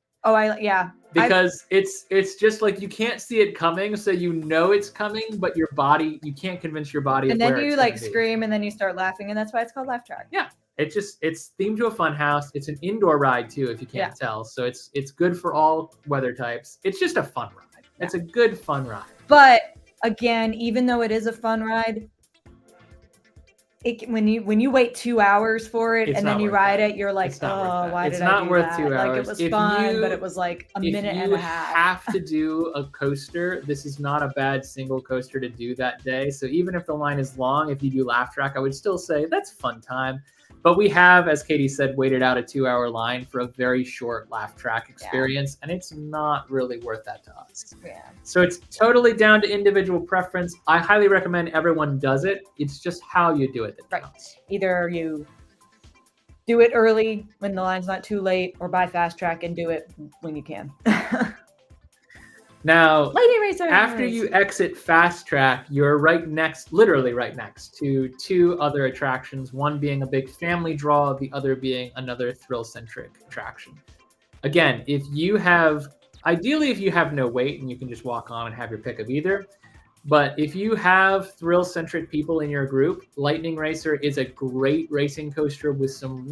Because it's just like you can't see it coming, so you know it's coming, but your body, you can't convince your body. And then you like scream, and then you start laughing, and that's why it's called Laugh Track. Yeah. It's themed to a fun house. It's an indoor ride too, if you can't tell. So it's good for all weather types. It's just a fun ride. Yeah. It's a good fun ride. But again, even though it is a fun ride, when you wait 2 hours for it and then you ride it, you're like, oh, why did I do that? It's not worth 2 hours. Like it was fun, but it was like a minute and a half. If you have to do a coaster, this is not a bad single coaster to do that day. So even if the line is long, if you do Laugh Track, I would still say that's a fun time. But we have, as Katie said, waited out a 2-hour line for a very short Laugh Track experience, and it's not really worth that to us. Yeah. So it's totally down to individual preference. I highly recommend everyone does it. It's just how you do it that counts. Either you do it early when the line's not too late, or buy Fast Track and do it when you can. Now, after you exit Fast Track, you're literally right next to 2 other attractions, one being a big family draw, the other being another thrill-centric attraction. Again, ideally if you have no wait and you can just walk on and have your pick of either, but if you have thrill-centric people in your group, Lightning Racer is a great racing coaster with some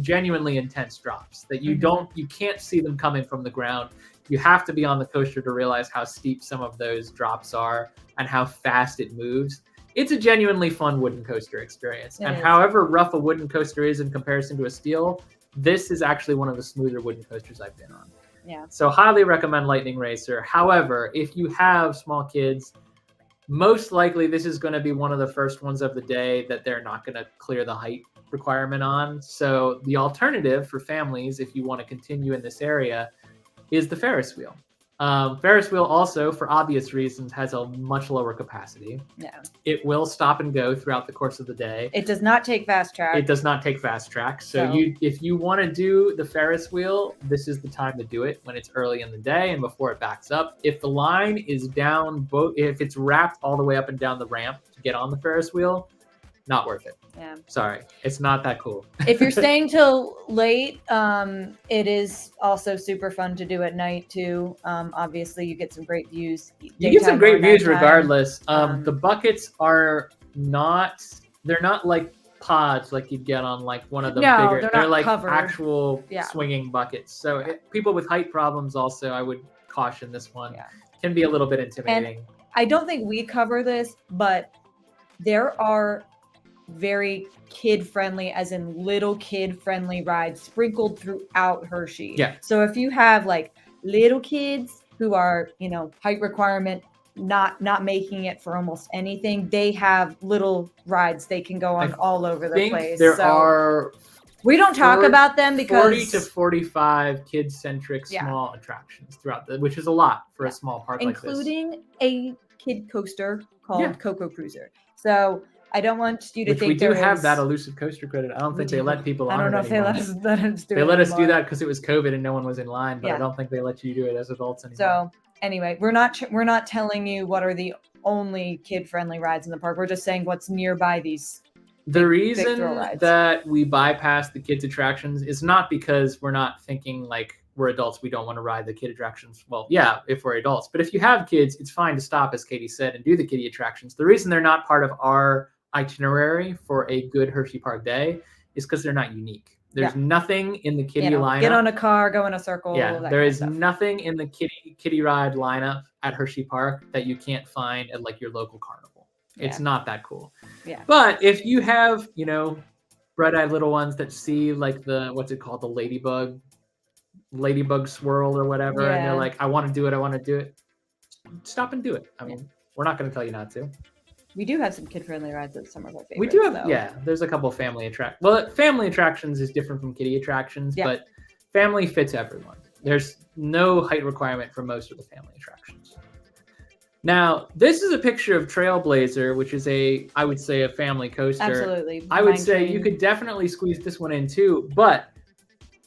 genuinely intense drops that you can't see them coming from the ground. You have to be on the coaster to realize how steep some of those drops are and how fast it moves. It's a genuinely fun wooden coaster experience. And however rough a wooden coaster is in comparison to a steel, this is actually one of the smoother wooden coasters I've been on. Yeah. So highly recommend Lightning Racer. However, if you have small kids, most likely this is going to be one of the first ones of the day that they're not going to clear the height requirement on. So the alternative for families, if you want to continue in this area, is the Ferris wheel. Ferris wheel also, for obvious reasons, has a much lower capacity. Yeah. It will stop and go throughout the course of the day. It does not take fast track. It does not take fast track. So if you want to do the Ferris wheel, this is the time to do it, when it's early in the day and before it backs up. If the line is down, if it's wrapped all the way up and down the ramp to get on the Ferris wheel, not worth it. Yeah. Sorry, it's not that cool. If you're staying till late, it is also super fun to do at night too. Obviously, you get some great views. You get some great views regardless. The buckets are they're not like pods like you'd get on like one of the bigger. They're like covered. Actual swinging buckets. So people with height problems also, I would caution this one. Yeah. Can be a little bit intimidating. And I don't think we cover this, but there are very kid-friendly, as in little kid-friendly rides sprinkled throughout Hershey. Yeah. So if you have like little kids who are, height requirement not making it for almost anything, they have little rides they can go on all over the place. There are. We don't talk about them because 40 to 45 kid-centric small attractions throughout which is a lot for a small park like this. Including a kid coaster called Coco Cruiser. So I don't want you to think we do have that elusive coaster credit. I don't think they let people on. I don't know if they let us do it. They let us do that because it was COVID and no one was in line, but I don't think they let you do it as adults anymore. So anyway, we're not telling you what are the only kid-friendly rides in the park. We're just saying what's nearby these. The reason that we bypass the kids attractions is not because we're not thinking like we're adults, we don't want to ride the kid attractions. Well, yeah, if we're adults, but if you have kids, it's fine to stop, as Katie said, and do the kiddie attractions. The reason they're not part of our itinerary for a good Hershey Park day is because they're not unique. There's nothing in the kiddie lineup. Get on a car, go in a circle. Yeah, there is nothing in the kiddie ride lineup at Hershey Park that you can't find at like your local carnival. Yeah. It's not that cool. Yeah. But if you have, bright-eyed little ones that see like the ladybug swirl or whatever, and they're like, I want to do it. Stop and do it. I mean, we're not going to tell you not to. We do have some kid-friendly rides that some of our favorites. We do have, there's a couple of family attractions. Well, family attractions is different from kiddie attractions, but family fits everyone. There's no height requirement for most of the family attractions. Now, this is a picture of Trailblazer, which is I would say a family coaster. Absolutely. I would say you could definitely squeeze this one in too, but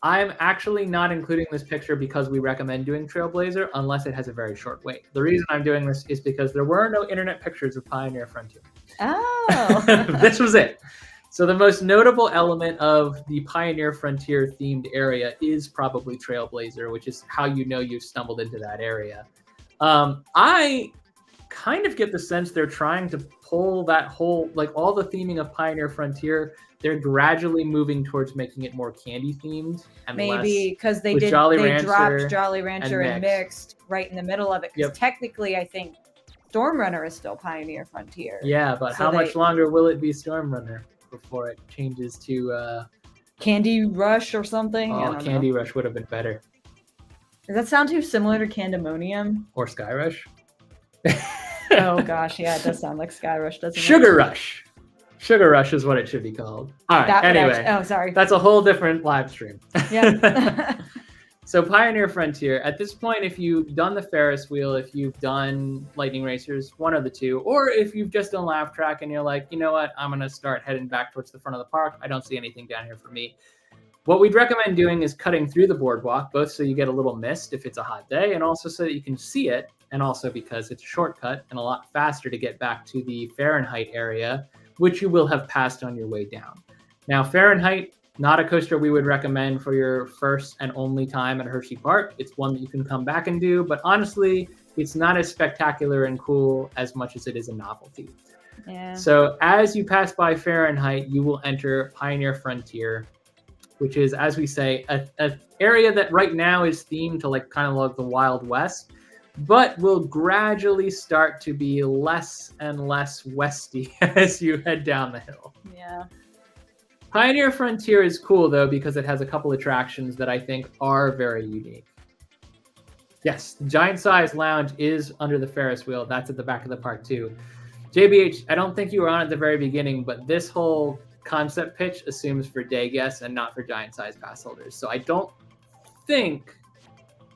I'm actually not including this picture because we recommend doing Trailblazer unless it has a very short wait. The reason I'm doing this is because there were no internet pictures of Pioneer Frontier. Oh. This was it. So the most notable element of the Pioneer Frontier themed area is probably Trailblazer, which is how you've stumbled into that area. I kind of get the sense they're trying to pull that whole, like all the theming of Pioneer Frontier, they're gradually moving towards making it more candy themed and maybe because they dropped Jolly Rancher and mixed right in the middle of it. Because technically, I think Storm Runner is still Pioneer Frontier. Yeah, but how much longer will it be Storm Runner before it changes to Candy Rush or something? Oh, Candy Rush would have been better. Does that sound too similar to Candemonium? Or Sky Rush? Oh gosh, yeah, it does sound like Sky Rush, doesn't it? Sugar Rush. Sugar Rush is what it should be called. All right, anyway. Sorry. That's a whole different live stream. Yeah. So Pioneer Frontier, at this point, if you've done the Ferris wheel, if you've done Lightning Racers, one of the two, or if you've just done Laugh Track and you're like, you know what, I'm going to start heading back towards the front of the park. I don't see anything down here for me. What we'd recommend doing is cutting through the boardwalk, both so you get a little mist if it's a hot day, and also so that you can see it, and also because it's a shortcut and a lot faster to get back to the Fahrenheit area, which you will have passed on your way down. Now, Fahrenheit, not a coaster we would recommend for your first and only time at Hershey Park. It's one that you can come back and do, but honestly, it's not as spectacular and cool as much as it is a novelty. Yeah. So as you pass by Fahrenheit, you will enter Pioneer Frontier, which is, as we say, an area that right now is themed to like kind of like the Wild West, but will gradually start to be less and less westy as you head down the hill. Yeah. Pioneer Frontier is cool, though, because it has a couple attractions that I think are very unique. Yes, the giant size lounge is under the Ferris wheel. That's at the back of the park too. JBH, I don't think you were on at the very beginning, but this whole concept pitch assumes for day guests and not for giant size pass holders. So I don't think,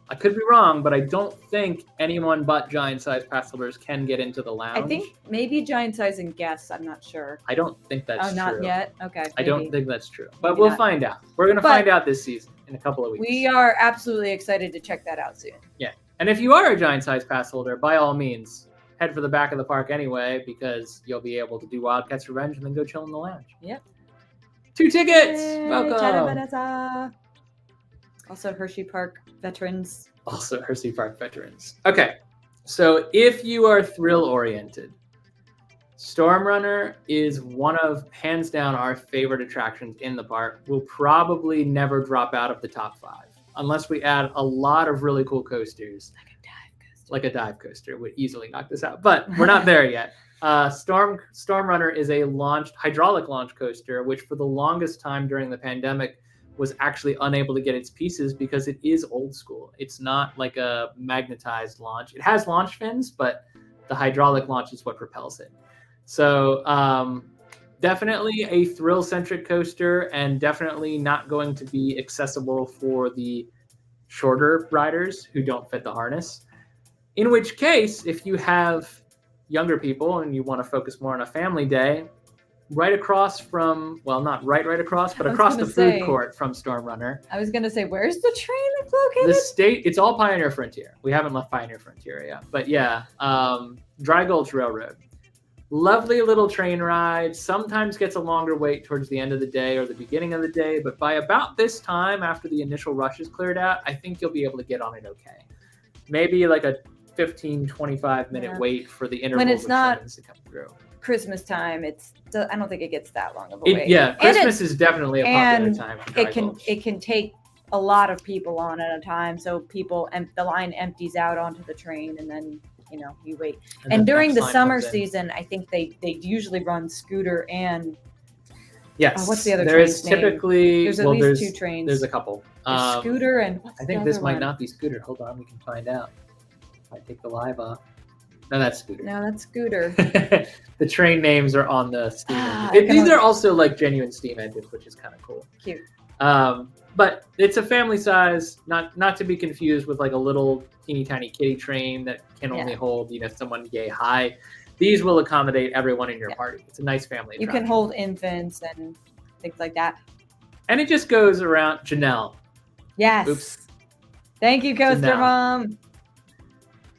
I could be wrong, but I don't think anyone but giant size pass holders can get into the lounge. I think maybe giant size and guests. I'm not sure. I don't think that's true. Oh, not yet? Okay. Maybe. I don't think that's true. But we'll find out. We're going to find out this season in a couple of weeks. We are absolutely excited to check that out soon. Yeah. And if you are a giant size pass holder, by all means, head for the back of the park anyway, because you'll be able to do Wildcats Revenge and then go chill in the lounge. Yep. 2 tickets! Welcome! Also Hershey Park veterans. Also Hershey Park veterans. Okay, so if you are thrill-oriented, Storm Runner is one of, hands down, our favorite attractions in the park. Will probably never drop out of the top 5, unless we add a lot of really cool coasters. Like a dive coaster would easily knock this out, but we're not there yet. Storm Runner is a hydraulic launch coaster, which for the longest time during the pandemic was actually unable to get its pieces because it is old school. It's not like a magnetized launch. It has launch fins, but the hydraulic launch is what propels it. So definitely a thrill-centric coaster, and definitely not going to be accessible for the shorter riders who don't fit the harness. In which case, if you have younger people and you want to focus more on a family day, right across from, well, not right across, but across the food court from Storm Runner. I was going to say, where's the train that's located? The state, it's all Pioneer Frontier. We haven't left Pioneer Frontier yet. But yeah, Dry Gulch Railroad. Lovely little train ride. Sometimes gets a longer wait towards the end of the day or the beginning of the day. But by about this time, after the initial rush is cleared out, I think you'll be able to get on it okay. Maybe like a 15-25 minute wait for the intervals when it's not trains to come through. Christmas time, I don't think it gets that long of a wait. Yeah, Christmas is definitely a popular time. It can take a lot of people on at a time, so people and the line empties out onto the train, and then you wait. And during the summer season, I think they usually run scooter and what's the other train? There's typically there's at least 2 trains. There's a couple. Scooter and I think this might not be scooter. Hold on, we can find out. I take the live off. No, that's scooter. No, that's scooter. The train names are on the steam engine. These are also like genuine steam engines, which is kind of cool. Cute. But it's a family size, not to be confused with like a little teeny tiny kiddie train that can only hold someone yay high. These will accommodate everyone in your party. It's a nice family attraction. You can hold infants and things like that. And it just goes around. Janelle. Yes. Oops. Thank you, Coaster Mom.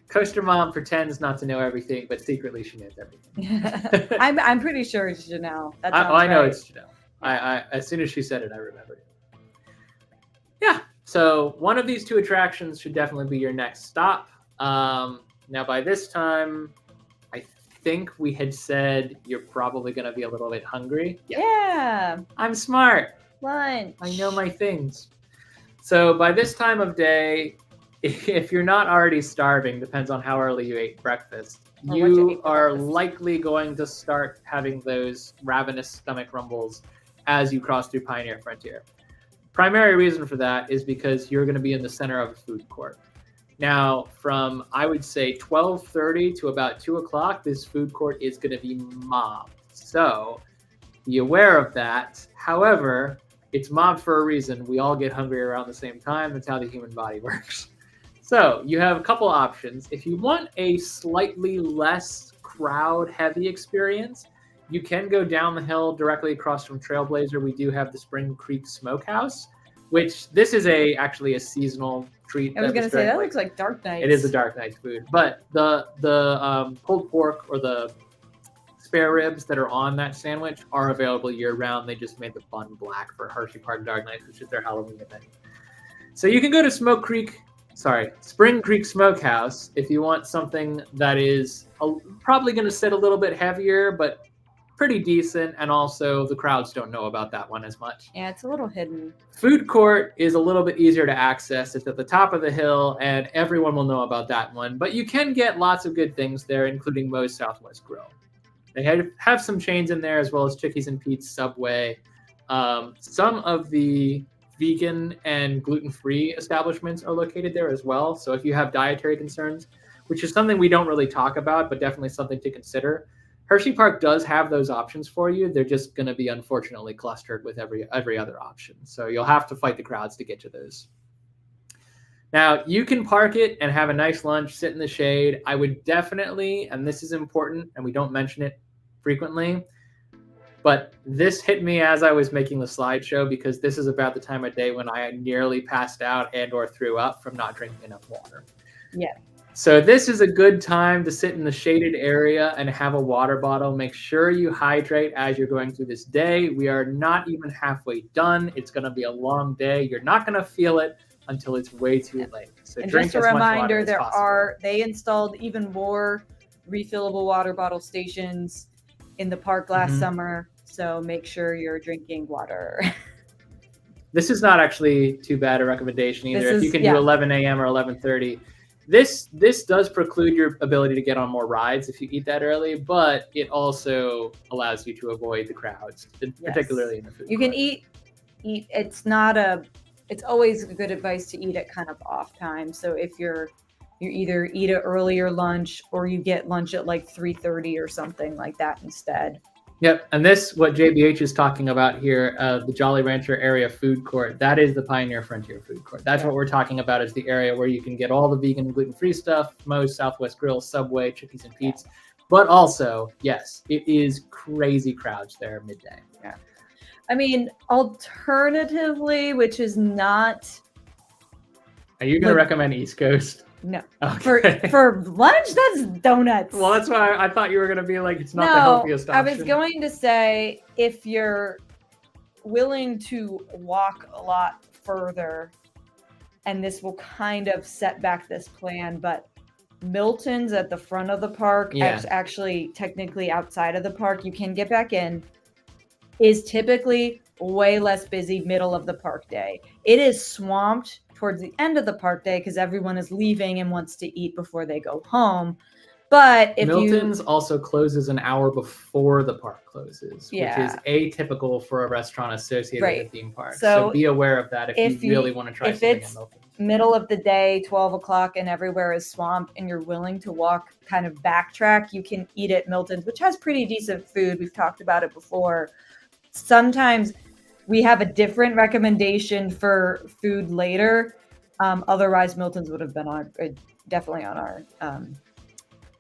Coaster Mom pretends not to know everything, but secretly she knows everything. I'm pretty sure it's Janelle. I know it's Janelle. I as soon as she said it, I remembered it. Yeah. So one of these 2 attractions should definitely be your next stop. Now by this time, I think we had said you're probably going to be a little bit hungry. Yeah. I'm smart. Lunch. I know my things. So by this time of day, if you're not already starving, depends on how early you ate breakfast, you are likely going to start having those ravenous stomach rumbles as you cross through Pioneer Frontier. Primary reason for that is because you're going to be in the center of a food court. Now, from, I would say, 12:30 to about 2 o'clock, this food court is going to be mobbed. So be aware of that. However, it's mobbed for a reason. We all get hungry around the same time. That's how the human body works. So you have a couple options. If you want a slightly less crowd-heavy experience, you can go down the hill directly across from Trailblazer. We do have the Spring Creek Smokehouse, which this is actually a seasonal treat. I was going to say, that looks like Dark Nights. It is a Dark Nights food. But the pulled pork or the spare ribs that are on that sandwich are available year-round. They just made the bun black for Hershey Park Dark Nights, which is their Halloween event. So you can go to Spring Creek Smokehouse if you want something that is probably going to sit a little bit heavier, but pretty decent, and also the crowds don't know about that one as much. Yeah, it's a little hidden. Food court is a little bit easier to access. It's at the top of the hill, and everyone will know about that one. But you can get lots of good things there, including Moe's Southwest Grill. They have some chains in there, as well as Chickies and Pete's, Subway. Some of the vegan and gluten-free establishments are located there as well. So if you have dietary concerns, which is something we don't really talk about, but definitely something to consider, Hershey Park does have those options for you. They're just going to be unfortunately clustered with every other option. So you'll have to fight the crowds to get to those. Now, you can park it and have a nice lunch, sit in the shade. I would definitely, and this is important, and we don't mention it frequently, but this hit me as I was making the slideshow because this is about the time of day when I nearly passed out and or threw up from not drinking enough water. Yeah. So this is a good time to sit in the shaded area and have a water bottle. Make sure you hydrate as you're going through this day. We are not even halfway done. It's going to be a long day. You're not going to feel it until it's way too late. So and drink just a as much water reminder, as possible. they installed even more refillable water bottle stations in the park last summer. So make sure you're drinking water. This is not actually too bad a recommendation either. If you can do 11 a.m. or 11:30, this does preclude your ability to get on more rides if you eat that early, but it also allows you to avoid the crowds, particularly in the food. You can eat. It's always good advice to eat at kind of off time. So if you either eat an earlier lunch or you get lunch at like 3:30 or something like that instead. Yep, and what JBH is talking about here, the Jolly Rancher area food court, that is the Pioneer Frontier food court. That's what we're talking about, is the area where you can get all the vegan, gluten-free stuff, Moe's, Southwest Grill, Subway, Chickies and Pete's. But also, yes, it is crazy crowds there midday. Yeah. I mean, alternatively, which is not... Are you going to recommend East Coast? No. Okay. For lunch, that's donuts. Well, that's why I thought you were going to be like, it's not the healthiest option. I was going to say, if you're willing to walk a lot further, and this will kind of set back this plan, but Milton's at the front of the park, actually technically outside of the park, you can get back in, is typically way less busy middle of the park day. It is swamped towards the end of the park day because everyone is leaving and wants to eat before they go home. But if Milton's also closes an hour before the park closes, which is atypical for a restaurant associated with a theme park. So be aware of that if you really want to try something at Milton's. Middle of the day, 12 o'clock, and everywhere is swamped, and you're willing to walk, kind of backtrack, you can eat at Milton's, which has pretty decent food. We've talked about it before. Sometimes we have a different recommendation for food later. Otherwise, Milton's would have been definitely on our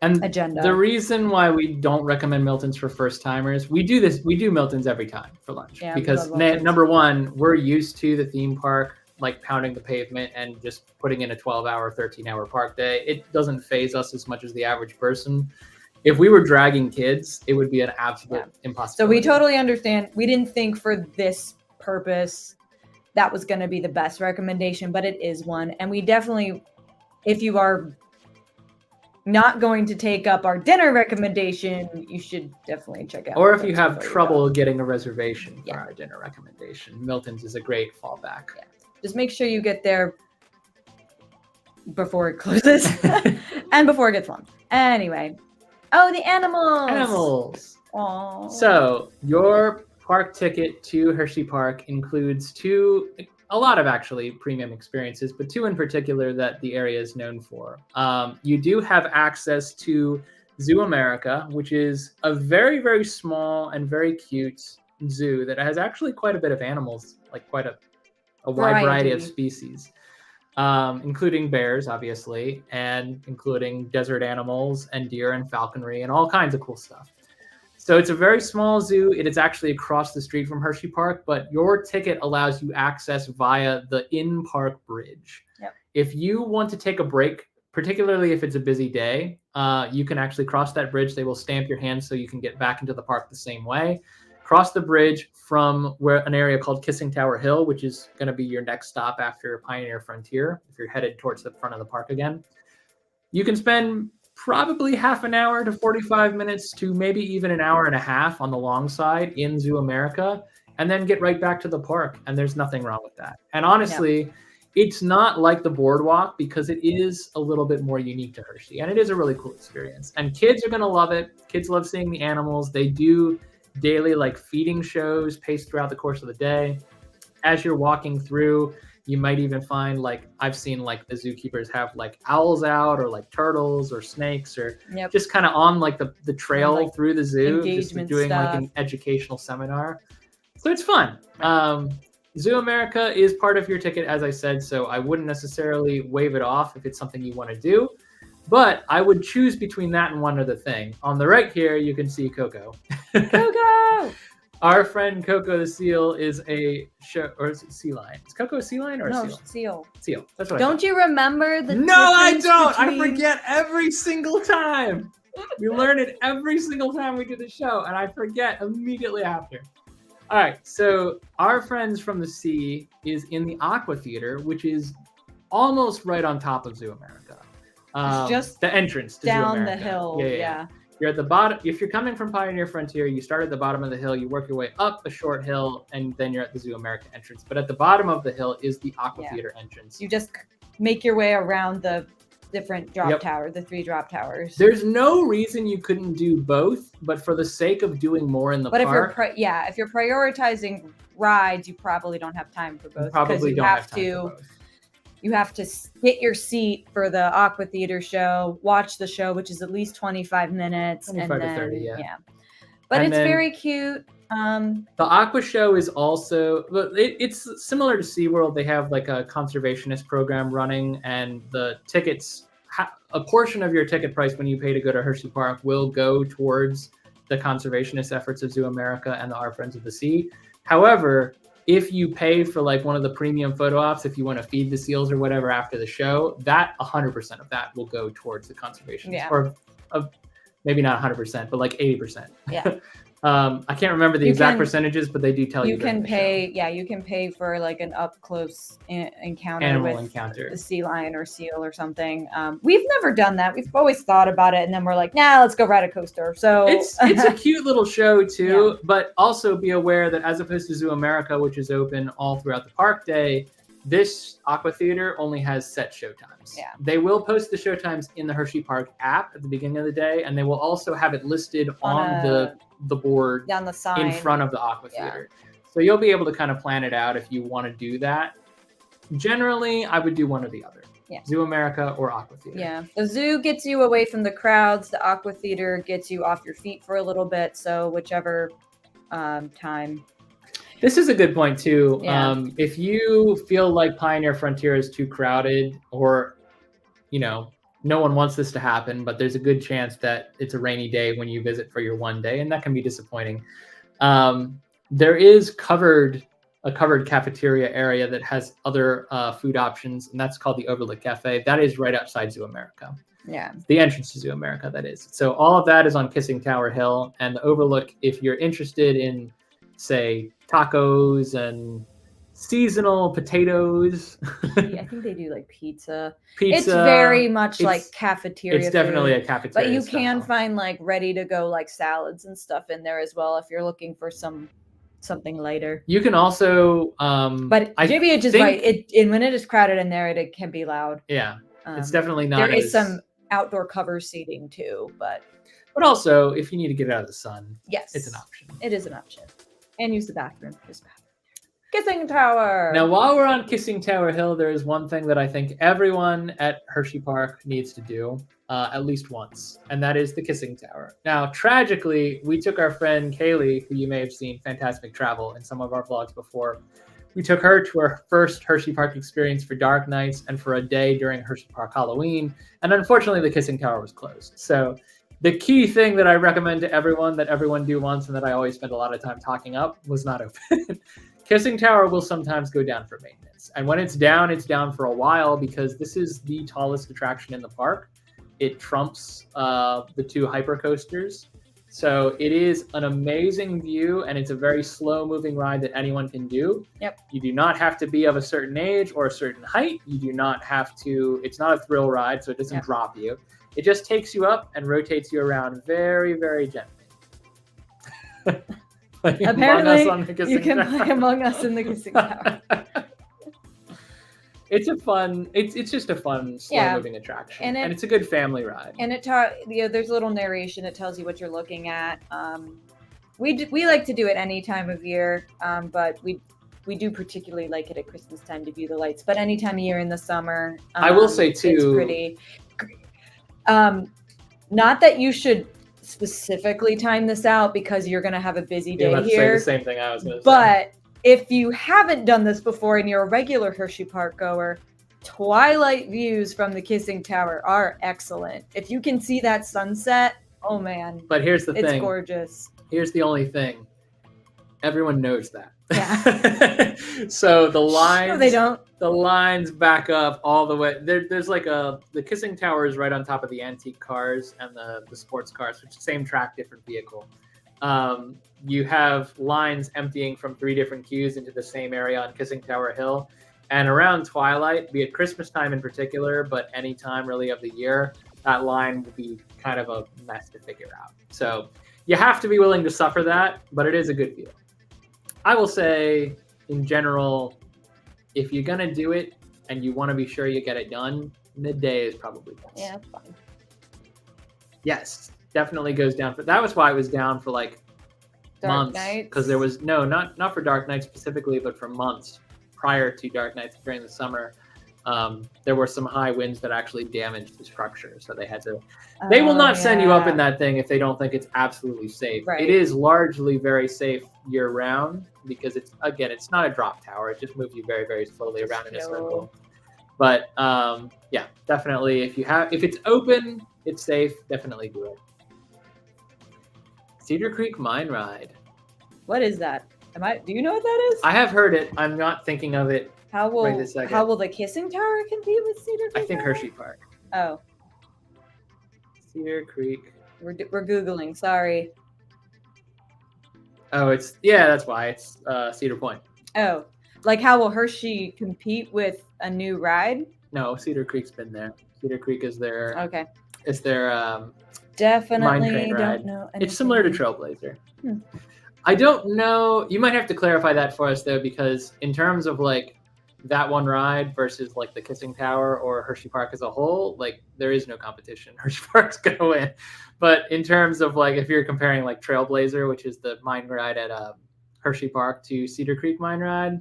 agenda. The reason why we don't recommend Milton's for first timers, we do Milton's every time for lunch because number one, we're used to the theme park, like pounding the pavement and just putting in a 12-hour, 13-hour park day. It doesn't faze us as much as the average person. If we were dragging kids, it would be an absolute impossibility. So we totally understand. We didn't think for this purpose that was going to be the best recommendation, but it is one. And we definitely, if you are not going to take up our dinner recommendation, you should definitely check out. Or if you have trouble getting a reservation for our dinner recommendation, Milton's is a great fallback. Yeah. Just make sure you get there before it closes and before it gets long. Anyway. Oh, the animals. Animals. Aww. So your park ticket to Hershey Park includes a lot of actually premium experiences, but two in particular that the area is known for. You do have access to Zoo America, which is a very, very small and very cute zoo that has actually quite a bit of animals, like quite a wide variety of species, including bears, obviously, and including desert animals and deer and falconry and all kinds of cool stuff. So it's a very small zoo. It is actually across the street from Hershey Park, but your ticket allows you access via the in-park bridge. Yep. If you want to take a break, particularly if it's a busy day, you can actually cross that bridge. They will stamp your hand so you can get back into the park the same way. Cross the bridge from an area called Kissing Tower Hill, which is going to be your next stop after Pioneer Frontier, if you're headed towards the front of the park again. You can spend probably half an hour to 45 minutes to maybe even an hour and a half on the long side in Zoo America, and then get right back to the park. And there's nothing wrong with that. And honestly, it's not like the boardwalk because it is a little bit more unique to Hershey, and it is a really cool experience. And kids are going to love it. Kids love seeing the animals. They do daily feeding shows paced throughout the course of the day. as you're walking through, you might even find, like, I've seen like the zookeepers have like owls out, or like turtles or snakes, or just kind of on like the trail like through the zoo, just doing stuff, like an educational seminar. So it's fun. Zoo America is part of your ticket, as I said, so I wouldn't necessarily waive it off if it's something you want to do. But I would choose between that and one other thing. On the right here, you can see Coco. Coco! Our friend Coco the seal is a show, or is it sea lion? Is Coco a sea lion or a seal? Seal. Seal. That's what Don't you remember the No, I don't. I forget every single time. We learn it every single time we do the show, and I forget immediately after. All right, so our friends from the sea is in the Aqua Theater, which is almost right on top of Zoo America. It's just the entrance to down Zoo America. The hill. Yeah. You're at the bottom. If you're coming from Pioneer Frontier, you start at the bottom of the hill, you work your way up a short hill, and then you're at the Zoo America entrance. But at the bottom of the hill is the Aqua Theater entrance. You just make your way around the different drop tower, the 3 drop towers. There's no reason you couldn't do both, but for the sake of doing more in the park. But if you're prioritizing rides, you probably don't have time for both. Probably don't have time for both. You have to get your seat for the Aqua Theater show, watch the show, which is at least 25 minutes. 25 to 30, yeah. But it's very cute. The Aqua show is also, it's similar to SeaWorld. They have like a conservationist program running, and the tickets, a portion of your ticket price when you pay to go to Hershey Park will go towards the conservationist efforts of Zoo America and the Our Friends of the Sea. However, if you pay for like one of the premium photo ops, if you want to feed the seals or whatever after the show, that 100% of that will go towards the conservation. Or maybe not 100%, but like 80%. Yeah. I can't remember the exact percentages, but they do tell you. You can pay, you can pay for like an up close encounter with the sea lion or seal or something. We've never done that. We've always thought about it, and then we're like, nah, let's go ride a coaster. So it's a cute little show too, but also be aware that as opposed to Zoo America, which is open all throughout the park day, this Aqua Theater only has set show times. Yeah. They will post the show times in the Hershey Park app at the beginning of the day, and they will also have it listed on the board down the sign in front of the Aqua Theater. So you'll be able to kind of plan it out if you want to do that. Generally, I would do one or the other. Yeah. Zoo America or Aqua Theater. Yeah. The zoo gets you away from the crowds. The Aqua Theater gets you off your feet for a little bit. So whichever time. This is a good point too. Yeah. If you feel like Pioneer Frontier is too crowded, or, no one wants this to happen, but there's a good chance that it's a rainy day when you visit for your one day, and that can be disappointing. There is a covered cafeteria area that has other food options, and that's called the Overlook Cafe. That is right outside Zoo America. Yeah. The entrance to Zoo America, that is. So all of that is on Kissing Tower Hill, and the Overlook, if you're interested in, say, tacos and seasonal potatoes. I think they do like pizza. It's very much like cafeteria. It's definitely a cafeteria. But you can find like ready to go like salads and stuff in there as well if you're looking for something lighter. You can also but JB is just right. When it is crowded in there, it can be loud. Yeah. It's definitely not. There is some outdoor cover seating too, but also if you need to get out of the sun, yes, it's an option. It is an option. And use the bathroom. Kissing Tower. Now, while we're on Kissing Tower Hill, there is one thing that I think everyone at Hershey Park needs to do at least once, and that is the Kissing Tower. Now, tragically, we took our friend Kaylee, who you may have seen Fantastic Travel in some of our vlogs before. We took her to her first Hershey Park experience for Dark Nights and for a day during Hershey Park Halloween, and unfortunately, the Kissing Tower was closed. So the key thing that I recommend to everyone that everyone do once and that I always spend a lot of time talking up was not open. Kissing Tower will sometimes go down for maintenance. And when it's down for a while because this is the tallest attraction in the park. It trumps the 2 hyper coasters. So it is an amazing view, and it's a very slow moving ride that anyone can do. Yep. You do not have to be of a certain age or a certain height. You do not have to, it's not a thrill ride, so it doesn't drop you. It just takes you up and rotates you around very, very gently. Apparently, you can play Among Us in the Kissing Tower. It's just a fun, slow-moving attraction, and it's a good family ride. And there's a little narration. It tells you what you're looking at. We like to do it any time of year, but we do particularly like it at Christmas time to view the lights, but any time of year in the summer, I will say too, it's pretty. Not that you should specifically time this out because you're going to have a busy day here. Say the same thing I was going to say. But if you haven't done this before and you're a regular Hershey Park goer, twilight views from the Kissing Tower are excellent. If you can see that sunset, oh man. But here's the thing. It's gorgeous. Here's the only thing. Everyone knows that. Yeah. So the lines, no, they don't. The lines back up all the way. There's like the Kissing Tower is right on top of the antique cars and the sports cars, which is the same track, different vehicle. You have lines emptying from 3 different queues into the same area on Kissing Tower Hill. And around twilight, be it Christmas time in particular, but any time really of the year, that line will be kind of a mess to figure out. So you have to be willing to suffer that, but it is a good view. I will say, in general, if you're going to do it and you want to be sure you get it done, midday is probably best. Yeah, that's fine. Yes, definitely goes down. That was why it was down for like Dark months. nights? Because there was, not for Dark Nights specifically, but for months prior to Dark Nights during the summer. There were some high winds that actually damaged the structure. So they had to, they will not send you up in that thing if they don't think it's absolutely safe. Right. It is largely very safe year round because it's not a drop tower. It just moves you very, very slowly around in a circle. But yeah, definitely if it's open, it's safe, definitely do it. Cedar Creek Mine Ride. What is that? Do you know what that is? I have heard it. I'm not thinking of it. How will the Kissing Tower compete with Cedar Creek? I think Hershey Park. Oh. Cedar Creek. We're Googling, sorry. Oh, that's why. It's Cedar Point. Oh. Like how will Hershey compete with a new ride? No, Cedar Creek's been there. Cedar Creek is their Okay. It's their definitely don't ride. Know anything. It's similar to Trailblazer. I don't know. You might have to clarify that for us though, because in terms of like that one ride versus like the Kissing Tower or Hershey Park as a whole, like there is no competition. Hershey Park's gonna win. But in terms of like if you're comparing like Trailblazer, which is the mine ride at Hershey Park, to Cedar Creek Mine Ride,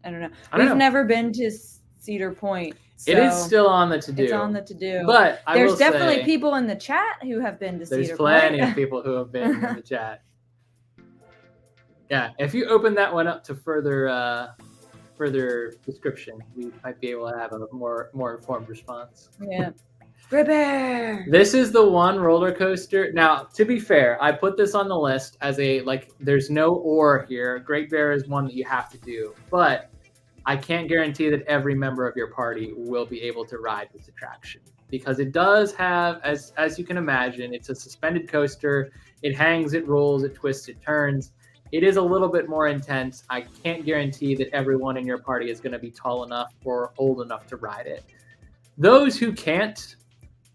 I don't know. We've never been to Cedar Point. So it is still on the to-do. It's on the to-do. But there's definitely people in the chat who have been to Cedar Point. There's plenty of people who have been in the chat. Yeah, if you open that one up to further description, we might be able to have a more informed response. Yeah. Great Bear. This is the one roller coaster. Now, to be fair, I put this on the list as there's no or here. Great Bear is one that you have to do, but I can't guarantee that every member of your party will be able to ride this attraction because it does have, as you can imagine, it's a suspended coaster. It hangs, it rolls, it twists, it turns. It is a little bit more intense. I can't guarantee that everyone in your party is going to be tall enough or old enough to ride it. Those who can't,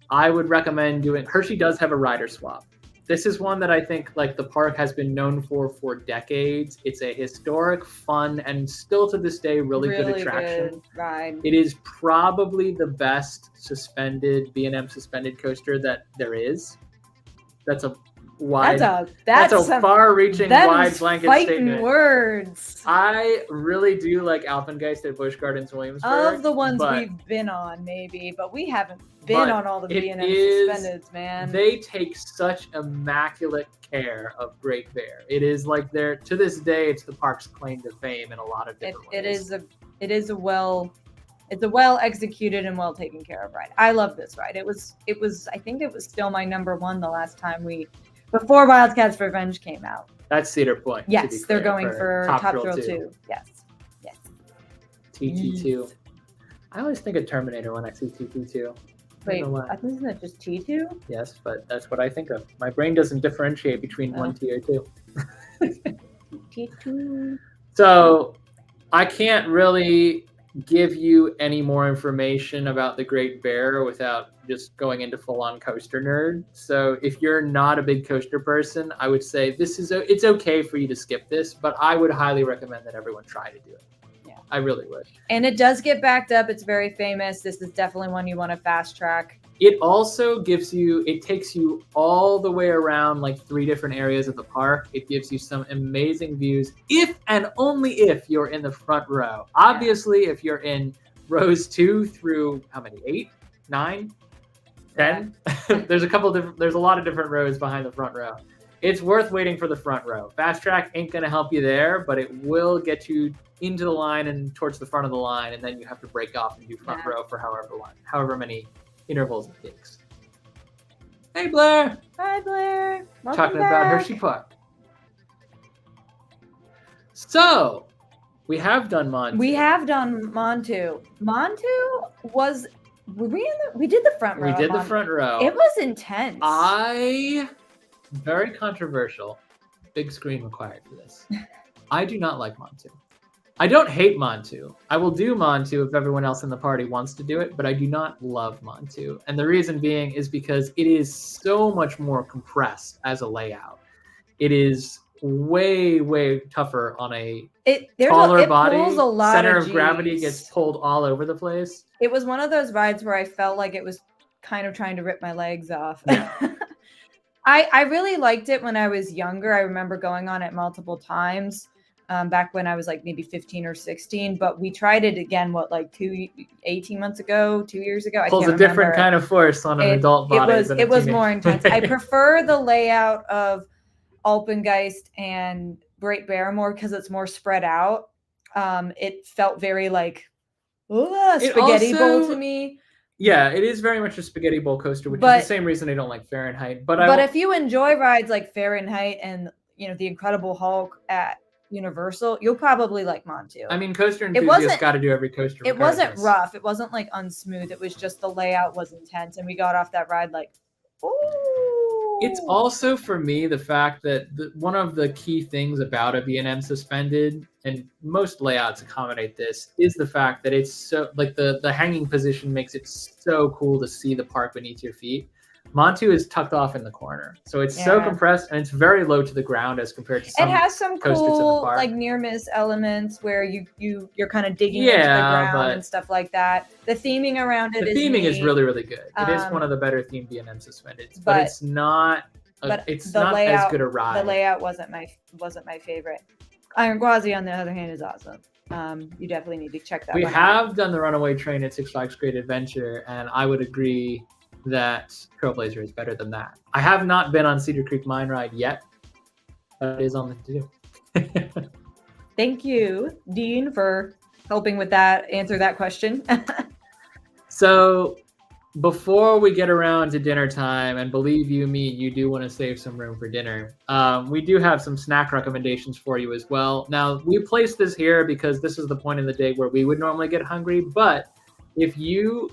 I would recommend doing. Hershey does have a rider swap. This is one that I think like the park has been known for decades. It's a historic, fun, and still to this day really good attraction. Good ride. It is probably the best suspended B&M suspended coaster that there is. That's a wide. That's a far-reaching, wide blanket statement. Words. I really do like Alpengeist at Busch Gardens Williamsburg. Of the ones we've been on, maybe, but we haven't been on all the B&M suspendeds, man. They take such immaculate care of Great Bear. It is like to this day, it's the park's claim to fame in a lot of different ways. It's a well executed and well taken care of ride. I love this ride. It was I think it was still my number one the last time before Wildcats Revenge came out. That's Cedar Point. Yes, they're going for Top Thrill 2. Yes. TT2. I always think of Terminator when I see TT2. Wait, I think isn't it just T2? Yes, but that's what I think of. My brain doesn't differentiate between 1T or 2. T2. So I can't really give you any more information about the Great Bear without just going into full-on coaster nerd. So if you're not a big coaster person, I would say it's okay for you to skip this, but I would highly recommend that everyone try to do it. I really would. And it does get backed up. It's very famous. This is definitely one you want to fast track. It also takes you all the way around like 3 different areas of the park. It gives you some amazing views if and only if you're in the front row. Obviously, if you're in rows 2 through how many? 8, 9, 10? Yeah. There's a lot of different rows behind the front row. It's worth waiting for the front row. Fast Track ain't going to help you there, but it will get you into the line and towards the front of the line, and then you have to break off and do front row for however many intervals it takes. Hey, Blair. Hi, Blair. Welcome Talking back. about Hershey Park. So, we have done Montu. We have done Montu. Montu was... We did the front row. We did the front row. It was intense. Very controversial. Big screen required for this. I do not like Montu. I don't hate Montu. I will do Montu if everyone else in the party wants to do it, but I do not love Montu. And the reason being is because it is so much more compressed as a layout. It is way, way tougher on a taller body. Center of gravity gets pulled all over the place. It was one of those rides where I felt like it was kind of trying to rip my legs off. I really liked it when I was younger. I remember going on it multiple times. Back when I was like maybe 15 or 16, but we tried it again, 18 months ago, 2 years ago? Pulls a different kind of force on an adult body. It was more intense. I prefer the layout of Alpengeist and Great Barrymore because it's more spread out. It felt very like spaghetti bowl to me. Yeah, it is very much a spaghetti bowl coaster, which is the same reason I don't like Fahrenheit. But if you enjoy rides like Fahrenheit and the Incredible Hulk at Universal, you'll probably like Montu. I mean, coaster enthusiasts got to do every coaster. It wasn't rough. It wasn't like unsmooth. It was just the layout was intense, and we got off that ride like, ooh. It's also for me the fact that one of the key things about a B&M suspended, and most layouts accommodate this, is the fact that it's so like the hanging position makes it so cool to see the park beneath your feet. Montu is tucked off in the corner, so it's so compressed and it's very low to the ground as compared to some. It has some cool like near miss elements where you're kind of digging into the ground and stuff like that. The theming around it is really, really good. It is one of the better themed B&M suspended, but it's not. It's not as good a ride. The layout wasn't my favorite. Iron Gwazi, on the other hand, is awesome. You definitely need to check that. We have done the Runaway Train at Six Flags Great Adventure, and I would agree that Trailblazer is better than that. I have not been on Cedar Creek Mine Ride yet, but it is on the to-do. Thank you, Dean, for helping with that, answer that question. So before we get around to dinner time, and believe you me, you do want to save some room for dinner, we do have some snack recommendations for you as well. Now, we placed this here because this is the point in the day where we would normally get hungry, but if you,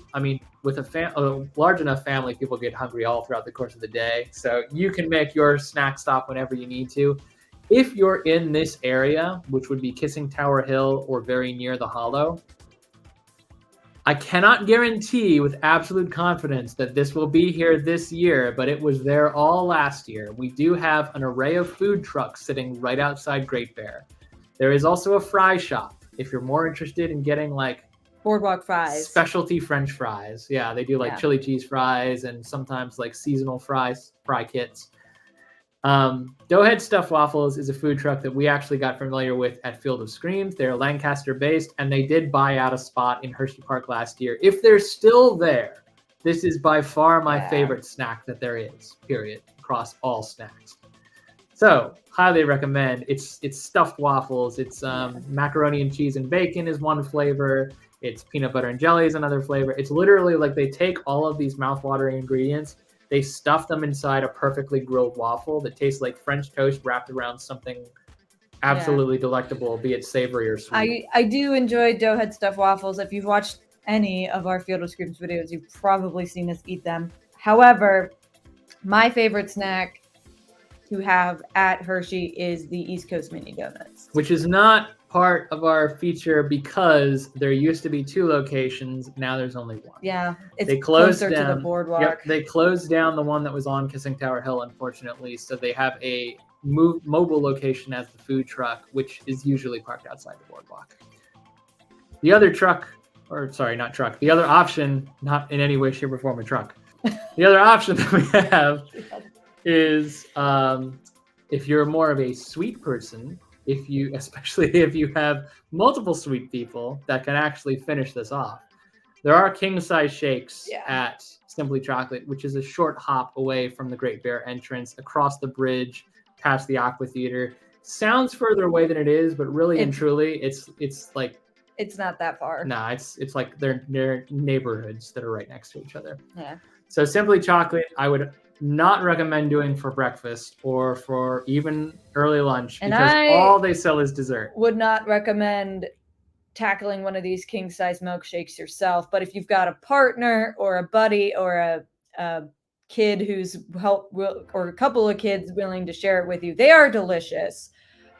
with a large enough family, people get hungry all throughout the course of the day. So you can make your snack stop whenever you need to. If you're in this area, which would be Kissing Tower Hill or very near the Hollow, I cannot guarantee with absolute confidence that this will be here this year, but it was there all last year. We do have an array of food trucks sitting right outside Great Bear. There is also a fry shop if you're more interested in getting like boardwalk fries, specialty French fries. Yeah, they do like chili cheese fries and sometimes like seasonal fry kits. Doughhead Stuffed Waffles is a food truck that we actually got familiar with at Field of Screams. They're Lancaster based, and they did buy out a spot in Hershey Park last year. If they're still there, this is by far my favorite snack that there is, period, across all snacks. So highly recommend. It's stuffed waffles. It's macaroni and cheese and bacon is one flavor. It's peanut butter and jelly is another flavor. It's literally like they take all of these mouthwatering ingredients, they stuff them inside a perfectly grilled waffle that tastes like French toast wrapped around something absolutely delectable, be it savory or sweet. I do enjoy Doughhead Stuffed Waffles. If you've watched any of our Field of Screams videos, you've probably seen us eat them. However, my favorite snack to have at Hershey is the East Coast Mini Donuts. Which is not part of our feature because there used to be 2 locations. Now there's only 1. Yeah, it's closer to the boardwalk. Yep, they closed down the one that was on Kissing Tower Hill, unfortunately. So they have a mobile location as the food truck, which is usually parked outside the boardwalk. The other truck, or sorry, not truck, the other option, not in any way, shape, or form a truck, The other option that we have is if you're more of a sweet person, especially if you have multiple sweet people that can actually finish this off. There are king-size shakes at Simply Chocolate, which is a short hop away from the Great Bear entrance, across the bridge, past the Aqua Theater. Sounds further away than it is, but really and truly, it's like it's not that far. Nah, it's like they're neighborhoods that are right next to each other. Yeah. So Simply Chocolate, I would not recommend doing for breakfast or for even early lunch, because all they sell is dessert. Would not recommend tackling one of these king-size milkshakes yourself, but if you've got a partner or a buddy or a kid who's or a couple of kids willing to share it with you, they are delicious,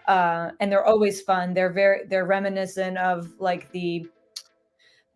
and they're always fun. They're reminiscent of like the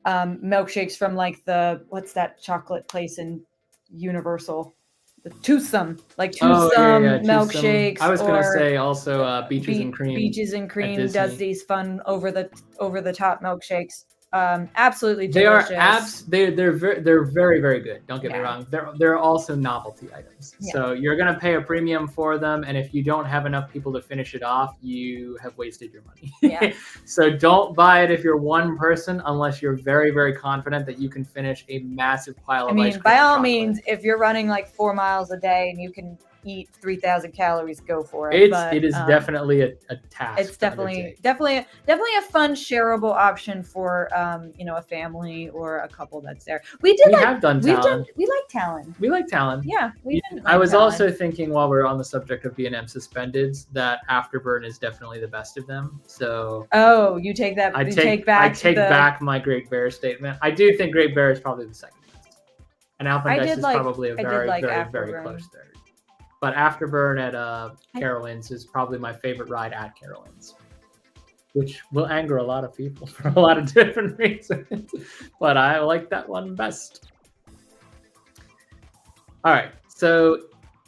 milkshakes from like what's that chocolate place in Universal? The Toothsome milkshakes. I was going to say also Beaches and Cream. Beaches and Cream does these fun over the top milkshakes. Absolutely delicious. They're very, very good. Don't get me wrong. They're also novelty items. Yeah. So you're going to pay a premium for them, and if you don't have enough people to finish it off, you have wasted your money. Yeah. So don't buy it if you're one person, unless you're very, very confident that you can finish a massive pile of ice cream. By all means, if you're running like 4 miles a day and you can eat 3,000 calories, go for it. It is definitely a task. It's definitely a fun shareable option for a family or a couple that's there. We like Talon. We like Talon. Yeah, I was also thinking, while we're on the subject of B&M Suspendeds, that Afterburn is definitely the best of them. So you take that. I take back my Great Bear statement. I do think Great Bear is probably the second best, and Alpendest is probably a very, very, very close third. But Afterburn at Carowinds is probably my favorite ride at Carowinds, which will anger a lot of people for a lot of different reasons. But I like that one best. All right. So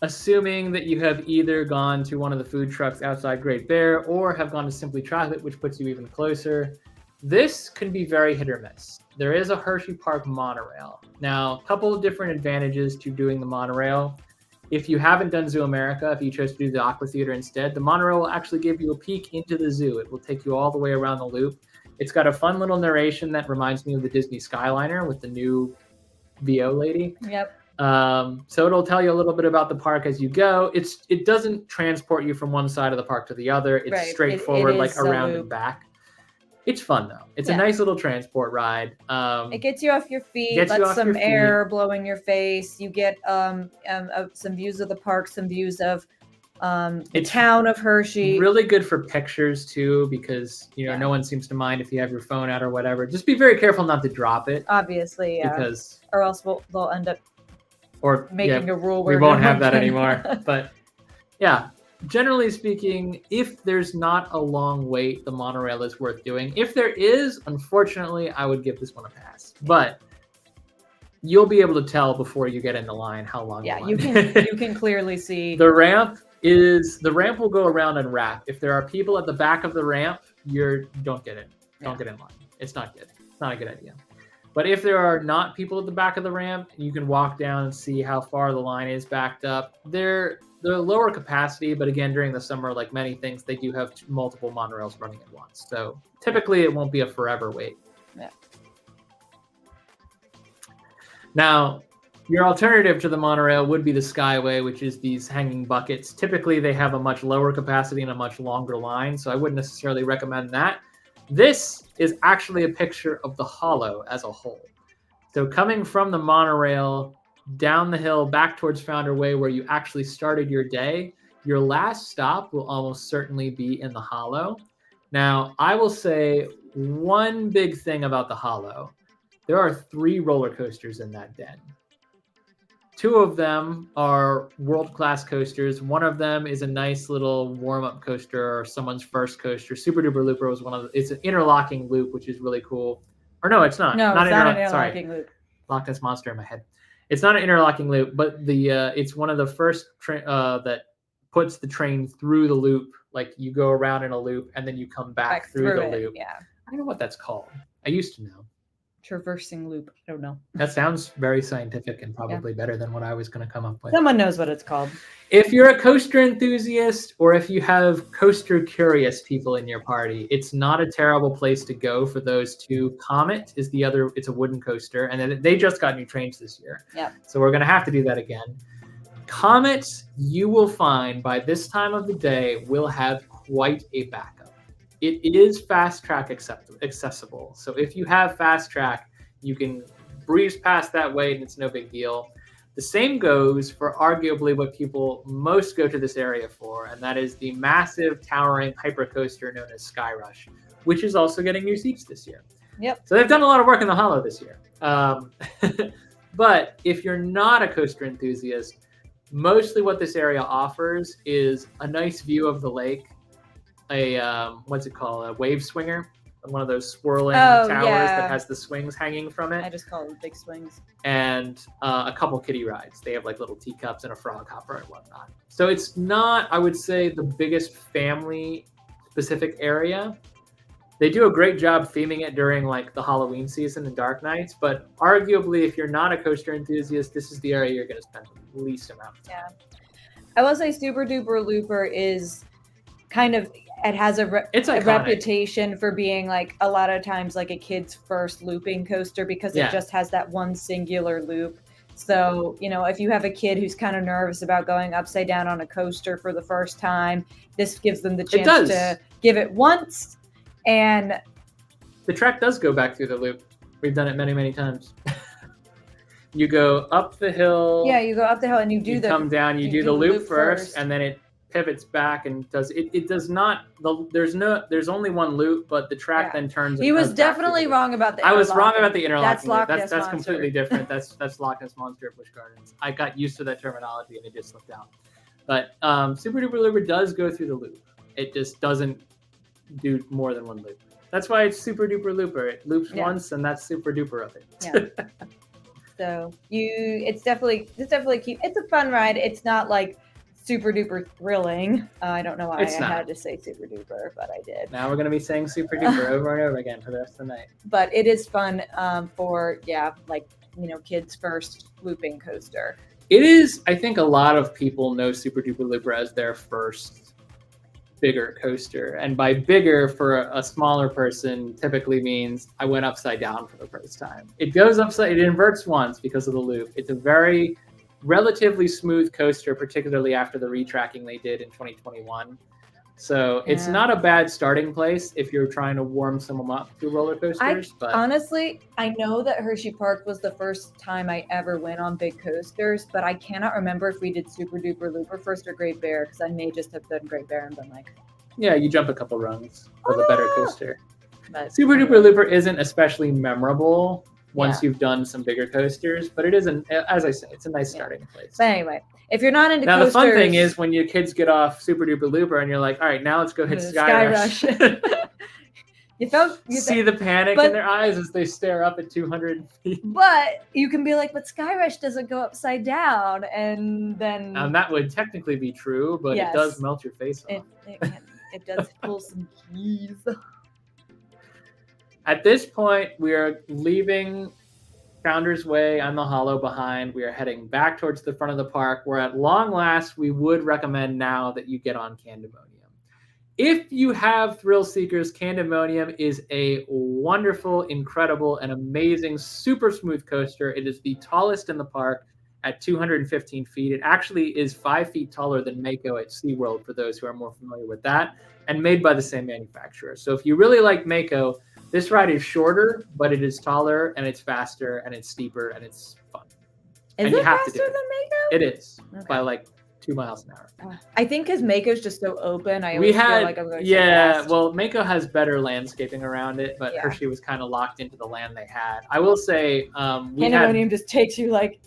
assuming that you have either gone to one of the food trucks outside Great Bear or have gone to Simply Chocolate, which puts you even closer, this can be very hit or miss. There is a Hersheypark monorail. Now, a couple of different advantages to doing the monorail. If you haven't done Zoo America, if you chose to do the Aqua Theater instead, the monorail will actually give you a peek into the zoo. It will take you all the way around the loop. It's got a fun little narration that reminds me of the Disney Skyliner with the new VO lady. Yep. So it'll tell you a little bit about the park as you go. It doesn't transport you from one side of the park to the other. It's straightforward, like around and back. It's fun though. It's a nice little transport ride. It gets you off your feet, lets some air blow in your face. You get some views of the park, some views of the town of Hershey. Really good for pictures too, because no one seems to mind if you have your phone out or whatever. Just be very careful not to drop it. Obviously, because or else they'll end up making a rule where we won't have that anymore. But yeah. Generally speaking, if there's not a long wait, the monorail is worth doing. If there is, unfortunately, I would give this one a pass. But you'll be able to tell before you get in the line how long. Yeah, you can clearly see. The ramp will go around and wrap. If there are people at the back of the ramp, don't get in. Don't get in line. It's not good. It's not a good idea. But if there are not people at the back of the ramp, you can walk down and see how far the line is backed up. They're lower capacity, but again, during the summer, like many things, they do have multiple monorails running at once. So typically it won't be a forever wait. Yeah. Now, your alternative to the monorail would be the Skyway, which is these hanging buckets. Typically, they have a much lower capacity and a much longer line, so I wouldn't necessarily recommend that. This is actually a picture of the Hollow as a whole. So coming from the monorail down the hill back towards Founder Way, where you actually started your day, your last stop will almost certainly be in the Hollow. Now, I will say one big thing about the Hollow. There are 3 roller coasters in that den. 2 of them are world-class coasters. One of them is a nice little warm-up coaster or someone's first coaster. Super Duper Looper was it's an interlocking loop, which is really cool. Or no, it's not. No, it's not an interlocking loop. Loch Ness Monster in my head. It's not an interlocking loop, but it's one of the first that puts the train through the loop. Like you go around in a loop and then you come back through the loop. Yeah. I don't know what that's called. I used to know. traversing loop. I don't know. That sounds very scientific and probably better than what I was going to come up with. Someone knows what it's called. If you're a coaster enthusiast or if you have coaster curious people in your party, it's not a terrible place to go for those two. Comet is the other. It's a wooden coaster, and then they just got new trains this year. Yeah. So we're going to have to do that again. Comet, you will find by this time of the day, will have quite a backup. It is fast track accessible. So if you have fast track, you can breeze past that way and it's no big deal. The same goes for arguably what people most go to this area for, and that is the massive towering hypercoaster known as Sky Rush, which is also getting new seats this year. Yep. So they've done a lot of work in the Hollow this year. But if you're not a coaster enthusiast, mostly what this area offers is a nice view of the lake, what's it called? A wave swinger, one of those swirling towers that has the swings hanging from it. I just call them big swings. And a couple kiddie rides. They have like little teacups and a frog hopper and whatnot. So it's not, I would say, the biggest family-specific area. They do a great job theming it during like the Halloween season and dark nights, but arguably, if you're not a coaster enthusiast, this is the area you're going to spend the least amount of time. Yeah, I will say Super Duper Looper is kind of, it has a reputation for being like a lot of times like a kid's first looping coaster because it just has that one singular loop. So, you know, if you have a kid who's kind of nervous about going upside down on a coaster for the first time, this gives them the chance to give it once. And the track does go back through the loop. We've done it many, many times. You go up the hill. Yeah, you go up the hill and you come down, you do the loop first, and then it pivots back and does it does not there's only one loop, but the track then turns. He was definitely wrong about the I was wrong about the interlocking loop. That's completely different. That's Loch Ness Monster at Busch Gardens. I got used to that terminology and it just slipped out. But Super Duper Looper does go through the loop. It just doesn't do more than one loop. That's why it's Super Duper Looper. It loops once and that's super duper of it. Yeah. So it's definitely cute. It's a fun ride. It's not like super duper thrilling. I don't know why I had to say super duper, but I did. Now we're going to be saying super duper over and over again for the rest of the night. But it is fun for, kids' first looping coaster. It is, I think a lot of people know Super Duper Looper as their first bigger coaster. And by bigger for a smaller person typically means I went upside down for the first time. It inverts once because of the loop. It's a very relatively smooth coaster, particularly after the retracking they did in 2021. So it's not a bad starting place if you're trying to warm someone up to roller coasters. But honestly, I know that Hersheypark was the first time I ever went on big coasters, but I cannot remember if we did Super Duper Looper first or Great Bear, because I may just have done Great Bear and been like, yeah, you jump a couple rungs for the better coaster. But Super Duper Looper isn't especially memorable once you've done some bigger coasters, but it isn't, as I say, it's a nice starting place. But anyway, if you're not into coasters... Now, the fun thing is when your kids get off Super Duper Looper and you're like, all right, now let's go hit Sky Rush. You see the panic in their eyes as they stare up at 200 feet. But you can be like, but Sky Rush doesn't go upside down, and then... that would technically be true, but it does melt your face off. It does pull some keys. At this point, we are leaving Founder's Way on the Hollow behind. We are heading back towards the front of the park, where at long last, we would recommend now that you get on Candemonium. If you have thrill seekers, Candemonium is a wonderful, incredible, and amazing, super smooth coaster. It is the tallest in the park at 215 feet. It actually is 5 feet taller than Mako at SeaWorld, for those who are more familiar with that, and made by the same manufacturer. So if you really like Mako, this ride is shorter, but it is taller, and it's faster, and it's steeper, and it's fun. Is it faster than Mako? It is, by like 2 miles an hour. I think because Mako's just so open, I always feel like I'm going so fast. Well, Mako has better landscaping around it, but Hershey was kind of locked into the land they had. I will say, Candemonium just takes you like,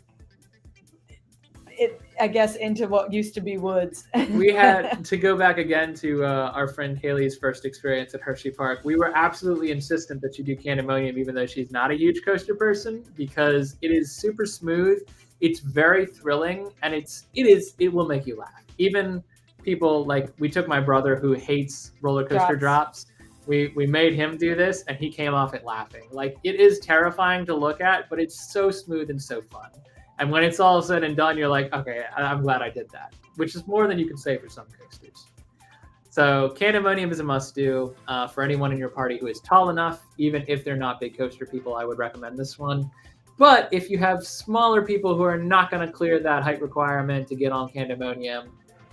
I guess, into what used to be woods. We had to go back again to our friend Haley's first experience at Hersheypark. We were absolutely insistent that she do Candemonium, even though she's not a huge coaster person, because it is super smooth. It's very thrilling, and it will make you laugh. Even people like, we took my brother who hates roller coaster drops. We made him do this, and he came off it laughing. Like, it is terrifying to look at, but it's so smooth and so fun. And when it's all said and done, you're like, okay, I'm glad I did that, which is more than you can say for some coasters. So Candymonium is a must-do. For anyone in your party who is tall enough, even if they're not big coaster people, I would recommend this one. But if you have smaller people who are not going to clear that height requirement to get on Candymonium,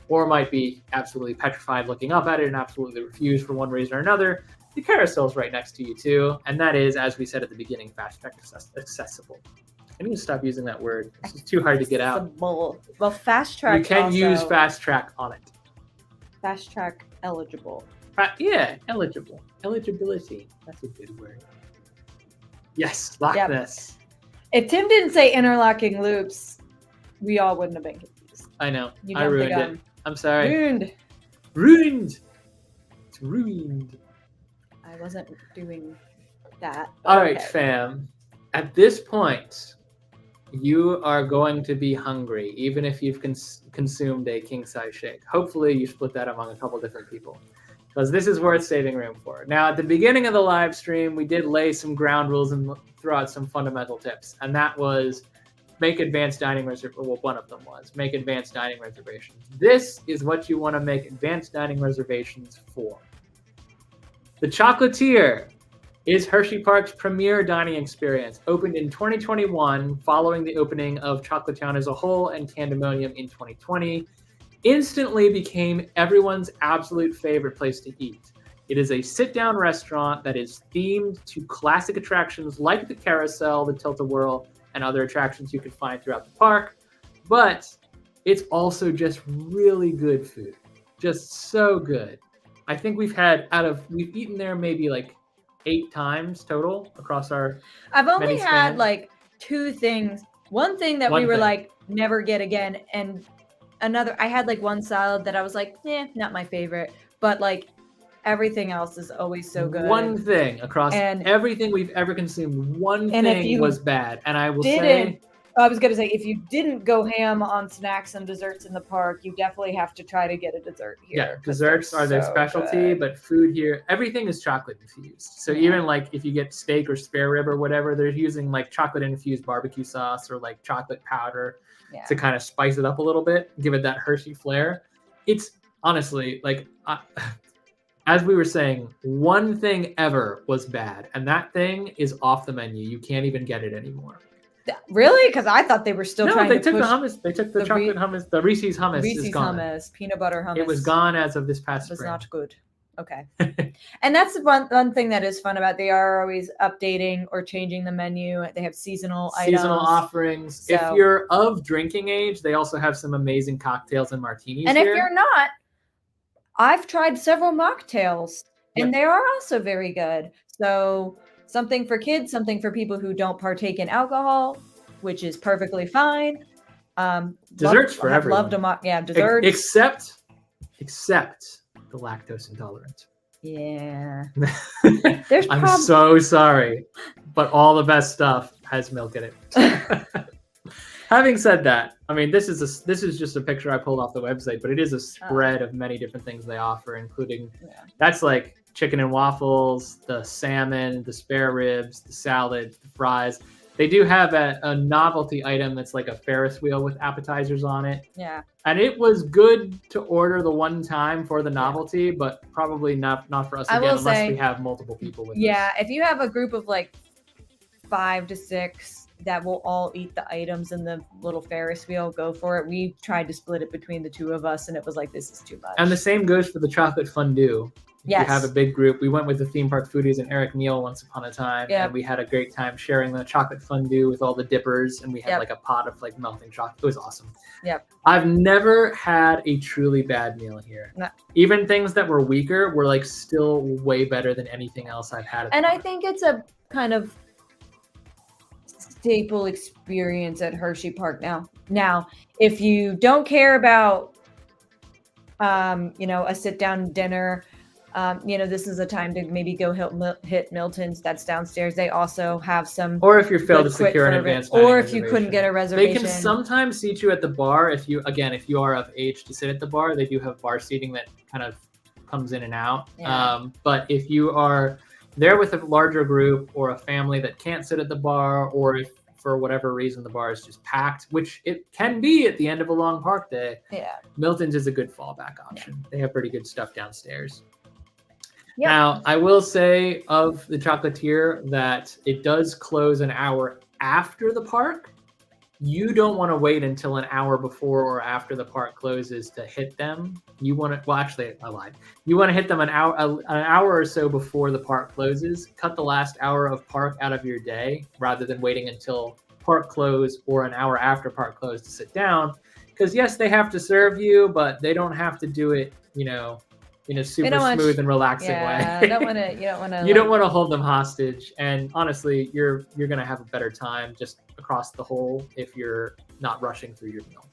or might be absolutely petrified looking up at it and absolutely refuse for one reason or another, the carousel's right next to you too. And that is, as we said at the beginning, fast track accessible. I need to stop using that word. It's too hard to get out. Well, fast track. You can use fast track on it. Fast track eligible. Yeah, eligible. Eligibility. That's a good word. Yes, lock this. If Tim didn't say interlocking loops, we all wouldn't have been confused. I know. I ruined it. I'm sorry. Ruined. It's ruined. I wasn't doing that. All right, fam. At this point, you are going to be hungry, even if you've consumed a king-size shake. Hopefully, you split that among a couple different people, because this is worth saving room for. Now, at the beginning of the live stream, we did lay some ground rules and throw out some fundamental tips, and that was make advanced dining reservations. Well, one of them was make advanced dining reservations. This is what you want to make advanced dining reservations for. The Chocolatier is Hersheypark's premier dining experience. Opened in 2021, following the opening of Chocolatown as a whole and Candymonium in 2020, instantly became everyone's absolute favorite place to eat. It is a sit-down restaurant that is themed to classic attractions like the Carousel, the Tilt-A-Whirl, and other attractions you can find throughout the park. But it's also just really good food. Just so good. I think we've eaten there maybe like 8 times total across our I've only had like 2 things. One thing that we were like, never get again. And another, I had like one salad that I was like, not my favorite. But like everything else is always so good. One thing across everything we've ever consumed, one thing was bad. And I will say, I was going to say, if you didn't go ham on snacks and desserts in the park, you definitely have to try to get a dessert here. Yeah, desserts are their specialty, but food here, everything is chocolate infused. So even like if you get steak or spare rib or whatever, they're using like chocolate infused barbecue sauce or like chocolate powder to kind of spice it up a little bit, give it that Hershey flair. It's honestly like, as we were saying, one thing ever was bad, and that thing is off the menu. You can't even get it anymore. Really? Because I thought they were still trying to push. No, they took the hummus. They took the chocolate hummus. The Reese's hummus is gone. Hummus, peanut butter hummus. It was gone as of this past spring. It was not good. Okay. And that's one thing that is fun about. They are always updating or changing the menu. They have seasonal items. Seasonal offerings. So, if you're of drinking age, they also have some amazing cocktails and martinis and here. If you're not, I've tried several mocktails, and they are also very good. So something for kids, something for people who don't partake in alcohol, which is perfectly fine. Desserts for everyone. Love to desserts. Except the lactose intolerant. Yeah. I'm so sorry, but all the best stuff has milk in it. Having said that, I mean, this is just a picture I pulled off the website, but it is a spread of many different things they offer, including that's like chicken and waffles, the salmon, the spare ribs, the salad, the fries. They do have a novelty item that's like a Ferris wheel with appetizers on it. Yeah. And it was good to order the one time for the novelty, but probably not for us again unless we have multiple people with us. Yeah, if you have a group of like 5 to 6 that will all eat the items in the little Ferris wheel, go for it. We tried to split it between the 2 of us, and it was like, this is too much. And the same goes for the chocolate fondue. Yes. We have a big group. We went with the theme park foodies and Eric Neal once upon a time, and we had a great time sharing the chocolate fondue with all the dippers, and we had like a pot of like melting chocolate. It was awesome. Yep. I've never had a truly bad meal here. No. Even things that were weaker were like still way better than anything else I've had. And I think it's a kind of staple experience at Hershey Park now. If you don't care about a sit-down dinner, this is a time to maybe go hit Milton's. That's downstairs. They also have some. Or if you failed to secure an advance dining or if you couldn't get a reservation. They can sometimes seat you at the bar if you are of age to sit at the bar. They do have bar seating that kind of comes in and out. Yeah. But if you are there with a larger group or a family that can't sit at the bar, or if for whatever reason the bar is just packed, which it can be at the end of a long park day, Milton's is a good fallback option. They have pretty good stuff downstairs. Yep. Now, I will say of the Chocolatier that it does close an hour after the park. You don't want to wait until an hour before or after the park closes to hit them. You want to, well, actually, I lied. You want to hit them an hour or so before the park closes. Cut the last hour of park out of your day rather than waiting until park close or an hour after park close to sit down. Because yes, they have to serve you, but they don't have to do it, in a super smooth and relaxing way. You don't want to hold them hostage. And honestly, you're going to have a better time just across the whole if you're not rushing through your meal.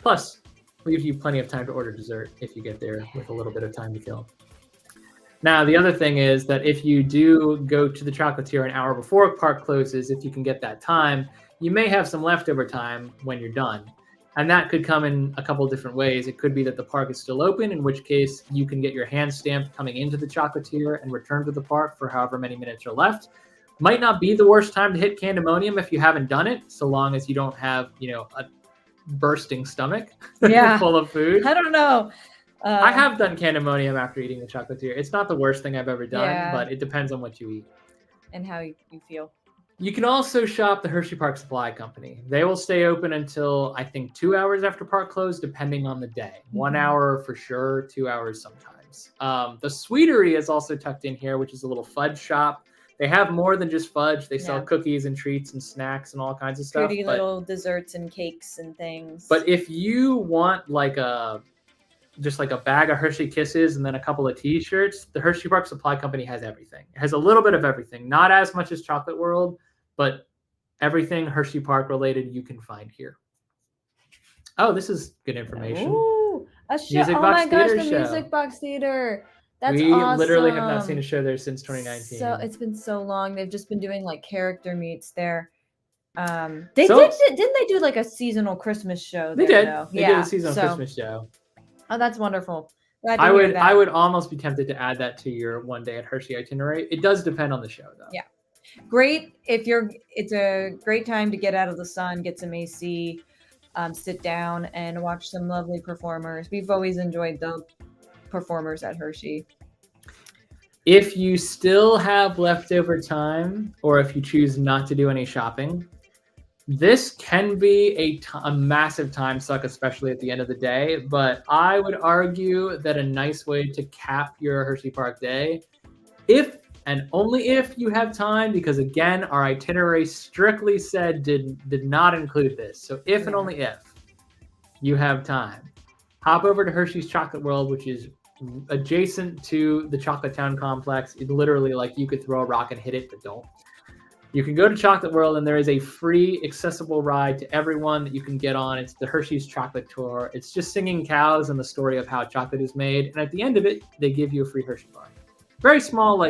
Plus, we'll give you plenty of time to order dessert if you get there with a little bit of time to kill. Now, the other thing is that if you do go to the Chocolatier an hour before park closes, if you can get that time, you may have some leftover time when you're done. And that could come in a couple of different ways. It could be that the park is still open, in which case you can get your hand stamped coming into the Chocolatier and return to the park for however many minutes are left. Might not be the worst time to hit Candemonium if you haven't done it, so long as you don't have, a bursting stomach full of food. I don't know. I have done Candemonium after eating the Chocolatier. It's not the worst thing I've ever done, but it depends on what you eat. And how you feel. You can also shop the Hersheypark Supply Company. They will stay open until, I think, 2 hours after park close, depending on the day. 1 hour for sure, 2 hours sometimes. The Sweetery is also tucked in here, which is a little fudge shop. They have more than just fudge. They sell cookies and treats and snacks and all kinds of stuff. Pretty little desserts and cakes and things. But if you want just like a bag of Hershey Kisses and then a couple of T-shirts, the Hersheypark Supply Company has everything. It has a little bit of everything. Not as much as Chocolate World, but everything Hershey Park related you can find here. Oh, this is good information. Ooh, a show. Oh my gosh, the Music Box Theater. That's awesome. We literally have not seen a show there since 2019. So it's been so long. They've just been doing like character meets there. Didn't they do like a seasonal Christmas show there? They did. They did a seasonal Christmas show. Oh, that's wonderful. I would almost be tempted to add that to your one day at Hershey itinerary. It does depend on the show though. Yeah. Great it's a great time to get out of the sun, get some AC, sit down and watch some lovely performers. We've always enjoyed the performers at Hershey. If you still have leftover time, or if you choose not to do any shopping, this can be a massive time suck, especially at the end of the day. But I would argue that a nice way to cap your Hershey Park day, if and only if you have time, because again, our itinerary strictly said did not include this. So if and only if you have time, hop over to Hershey's Chocolate World, which is adjacent to the Chocolate Town complex. It's literally like you could throw a rock and hit it, but don't. You can go to Chocolate World, and there is a free accessible ride to everyone that you can get on. It's the Hershey's Chocolate Tour. It's just singing cows and the story of how chocolate is made. And at the end of it, they give you a free Hershey bar. Very small,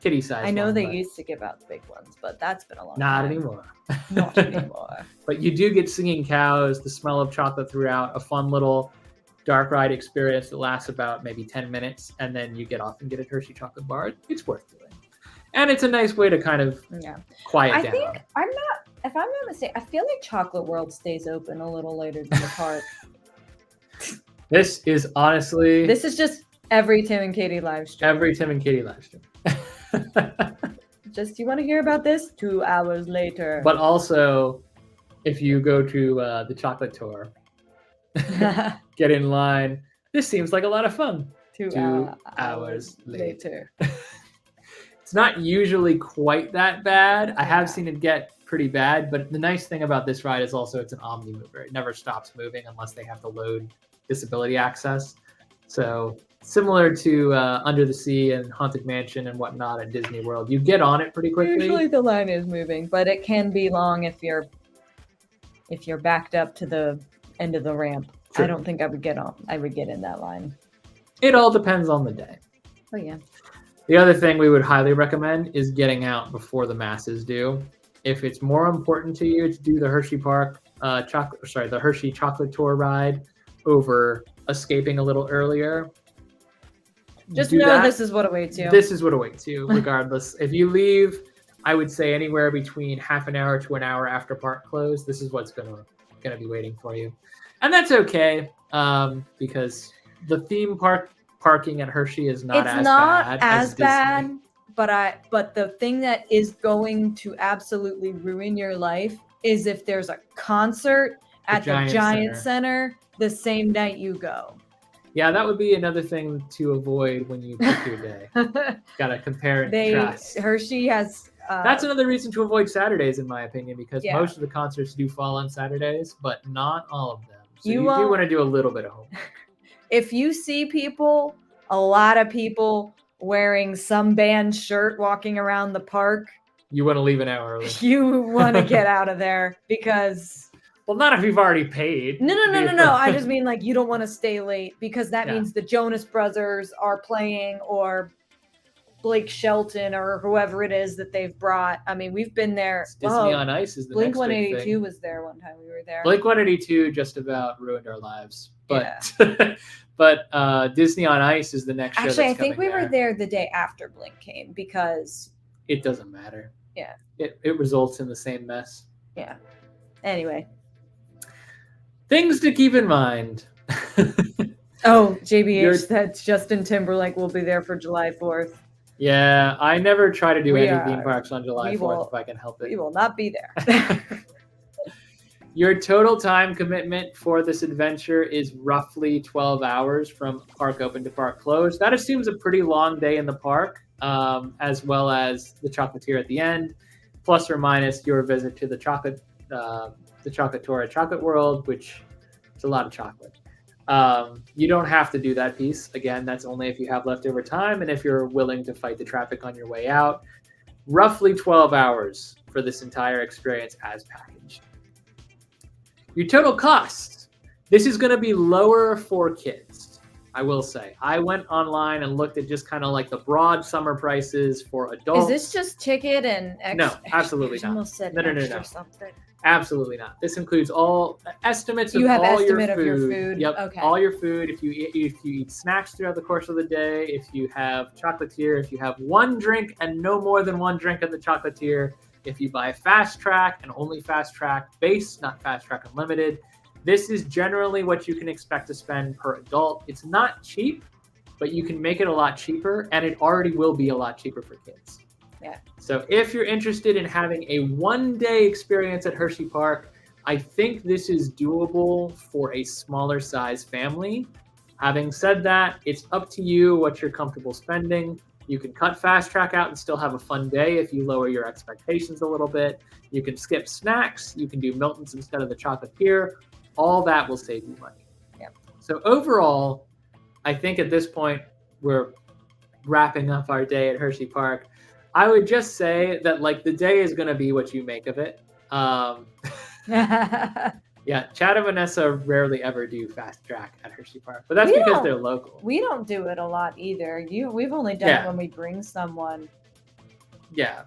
kitty size. I know they used to give out the big ones, but that's been a long time. Not anymore. Not anymore. But you do get singing cows, the smell of chocolate throughout, a fun little dark ride experience that lasts about maybe 10 minutes, and then you get off and get a Hershey chocolate bar. It's worth doing. And it's a nice way to kind of quiet down. I think, if I'm not mistaken, I feel like Chocolate World stays open a little later than the park. This is just every Tim and Katie live stream. Every Tim and Katie live stream. You want to hear about this? 2 hours later. But also, if you go to the chocolate tour, get in line. This seems like a lot of fun. 2 hours later. It's not usually quite that bad. I have seen it get pretty bad, but the nice thing about this ride is also it's an omni mover. It never stops moving unless they have to load disability access. So similar to Under the Sea and Haunted Mansion and whatnot at Disney World, you get on it pretty quickly. Usually the line is moving, but it can be long if you're backed up to the end of the ramp. True. I don't think I would get in that line. It all depends on the day. Oh yeah. The other thing we would highly recommend is getting out before the masses do. If it's more important to you to do the Hershey Park the Hershey Chocolate Tour ride over escaping a little earlier, Just know this is what awaits you. This is what awaits you, regardless. If you leave, I would say anywhere between half an hour to an hour after park close, this is what's gonna be waiting for you, and that's okay, because the theme park parking at Hershey is not as bad. But the thing that is going to absolutely ruin your life is if there's a concert at the Giant Center the same night you go. Yeah, that would be another thing to avoid when you pick your day. Gotta compare and contrast. Hershey has. That's another reason to avoid Saturdays, in my opinion, because most of the concerts do fall on Saturdays, but not all of them. So you do want to do a little bit of homework. If you see a lot of people wearing some band shirt walking around the park, you want to leave an hour early. You want to get out of there because... Well, not if you've already paid. No. I just mean you don't want to stay late because that means the Jonas Brothers are playing or Blake Shelton or whoever it is that they've brought. I mean, we've been there. Disney on Ice is the Blink next big 182 thing. was there one time we were there. Blink 182 just about ruined our lives. But but Disney on Ice is the next show. Actually, I think we were there the day after Blink came because it doesn't matter. Yeah. It results in the same mess. Yeah. Anyway. Things to keep in mind. JBH, that Justin Timberlake will be there for July 4th. Yeah, I never try to do any theme parks on July 4th if I can help it. We will not be there. Your total time commitment for this adventure is roughly 12 hours from park open to park close. That assumes a pretty long day in the park, as well as the chocolatier at the end, plus or minus your visit to the chocolate tour at Chocolate World, which is a lot of chocolate. You don't have to do that piece. Again, that's only if you have leftover time and if you're willing to fight the traffic on your way out. Roughly 12 hours for this entire experience as packaged. Your total cost. This is going to be lower for kids, I will say. I went online and looked at just kind of the broad summer prices for adults. Is this just ticket and extra? No, absolutely not. Almost said No. something. Absolutely not. This includes all estimates of you have all estimate your of your food. Yep, okay. All your food. If you eat snacks throughout the course of the day, if you have chocolatier, if you have one drink and no more than one drink at the chocolatier, if you buy fast track and only fast track base, not fast track unlimited, this is generally what you can expect to spend per adult. It's not cheap, but you can make it a lot cheaper, and it already will be a lot cheaper for kids. Yeah. So if you're interested in having a one-day experience at Hershey Park, I think this is doable for a smaller size family. Having said that, it's up to you what you're comfortable spending. You can cut fast track out and still have a fun day if you lower your expectations a little bit. You can skip snacks. You can do Milton's instead of the chocolatier. All that will save you money. Yep. So overall, I think at this point, we're wrapping up our day at Hershey Park. I would just say that the day is going to be what you make of it. Yeah, Chad and Vanessa rarely ever do fast track at Hershey Park, but that's because they're local. We don't do it a lot either. We've only done it when we bring someone. Yeah.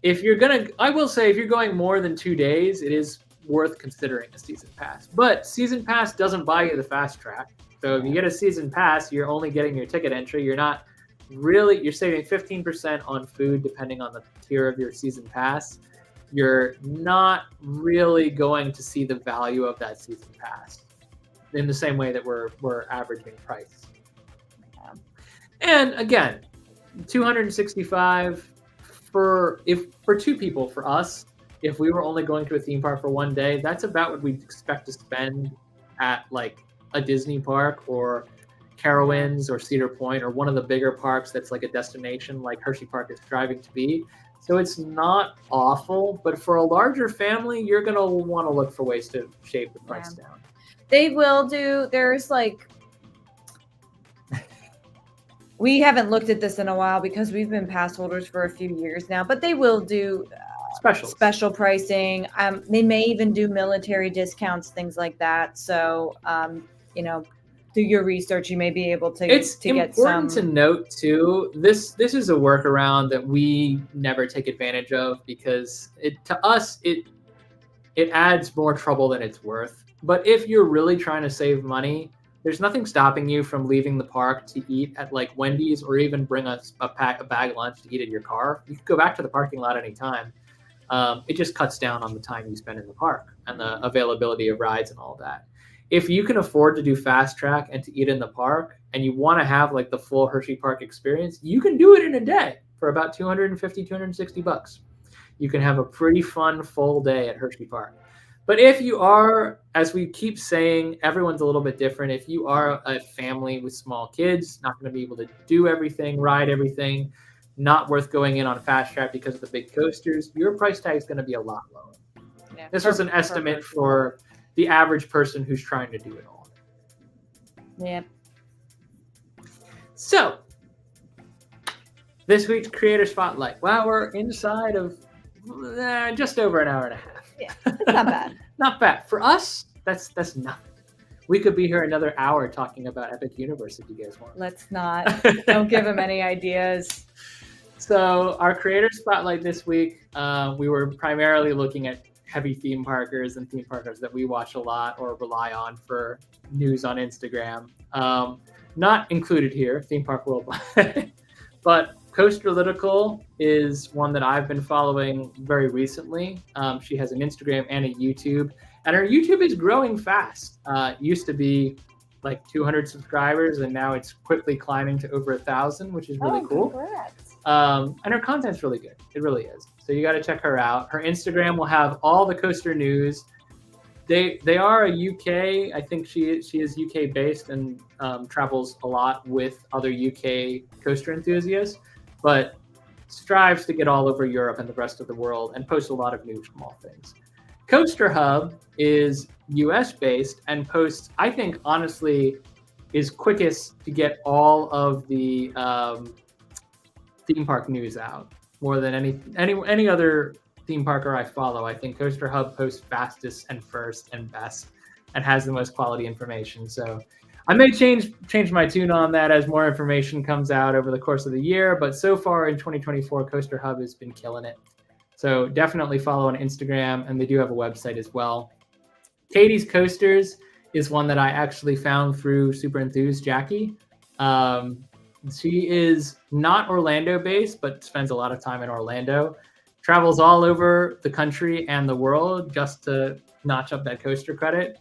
I will say if you're going more than 2 days, it is worth considering a season pass. But season pass doesn't buy you the fast track. So if you get a season pass, you're only getting your ticket entry. You're saving 15% on food depending on the tier of your season pass. You're not really going to see the value of that season pass in the same way that we're averaging price. Yeah. And again, $265 for two people. For us, if we were only going to a theme park for one day, that's about what we'd expect to spend at a Disney park or Carowinds or Cedar Point or one of the bigger parks that's a destination like Hershey Park is striving to be. So it's not awful, but for a larger family, you're going to want to look for ways to shave the price down. They will do, we haven't looked at this in a while because we've been pass holders for a few years now, but they will do special pricing. They may even do military discounts, things like that. So, do your research, you may be able to get some. It's important to note too, this is a workaround that we never take advantage of because to us it adds more trouble than it's worth. But if you're really trying to save money, there's nothing stopping you from leaving the park to eat at like Wendy's or even bring a bag lunch to eat in your car. You can go back to the parking lot anytime. It just cuts down on the time you spend in the park and the availability of rides and all that. If you can afford to do fast track and to eat in the park and you want to have like the full Hershey Park experience, you can do it in a day for about 250, 260 bucks. You can have a pretty fun full day at Hershey Park. But if you are, as we keep saying, everyone's a little bit different. If you are a family with small kids, not going to be able to do everything, ride everything, not worth going in on fast track because of the big coasters, your price tag is going to be a lot lower. Yeah, this was an estimate for the average person who's trying to do it all. Yeah. So, this week's Creator Spotlight. Wow, we're inside of just over an hour and a half. Yeah, it's not bad. Not bad. For us, that's nothing. We could be here another hour talking about Epic Universe if you guys want. Let's not. Don't give them any ideas. So our Creator Spotlight this week, we were primarily looking at heavy theme parkers and theme parkers that we watch a lot or rely on for news on Instagram. Not included here, Theme Park Worldwide. But Coasterlytical is one that I've been following very recently. She has an Instagram and a YouTube, and her YouTube is growing fast. It used to be like 200 subscribers, and now it's quickly climbing to over 1,000, which is really cool. Congrats. And her content's really good. It really is. So you got to check her out. Her Instagram will have all the coaster news. They are a UK. I think she is UK based and travels a lot with other UK coaster enthusiasts, but strives to get all over Europe and the rest of the world and posts a lot of news from all things. Coaster Hub is US based and posts, I think, honestly, is quickest to get all of the theme park news out more than any other theme parker I follow. I think Coaster Hub posts fastest and first and best and has the most quality information. So I may change my tune on that as more information comes out over the course of the year. But so far in 2024, Coaster Hub has been killing it. So definitely follow on Instagram, and they do have a website as well. Katie's Coasters is one that I actually found through Super Enthused Jackie. She is not Orlando based, but spends a lot of time in Orlando. Travels all over the country and the world just to notch up that coaster credit.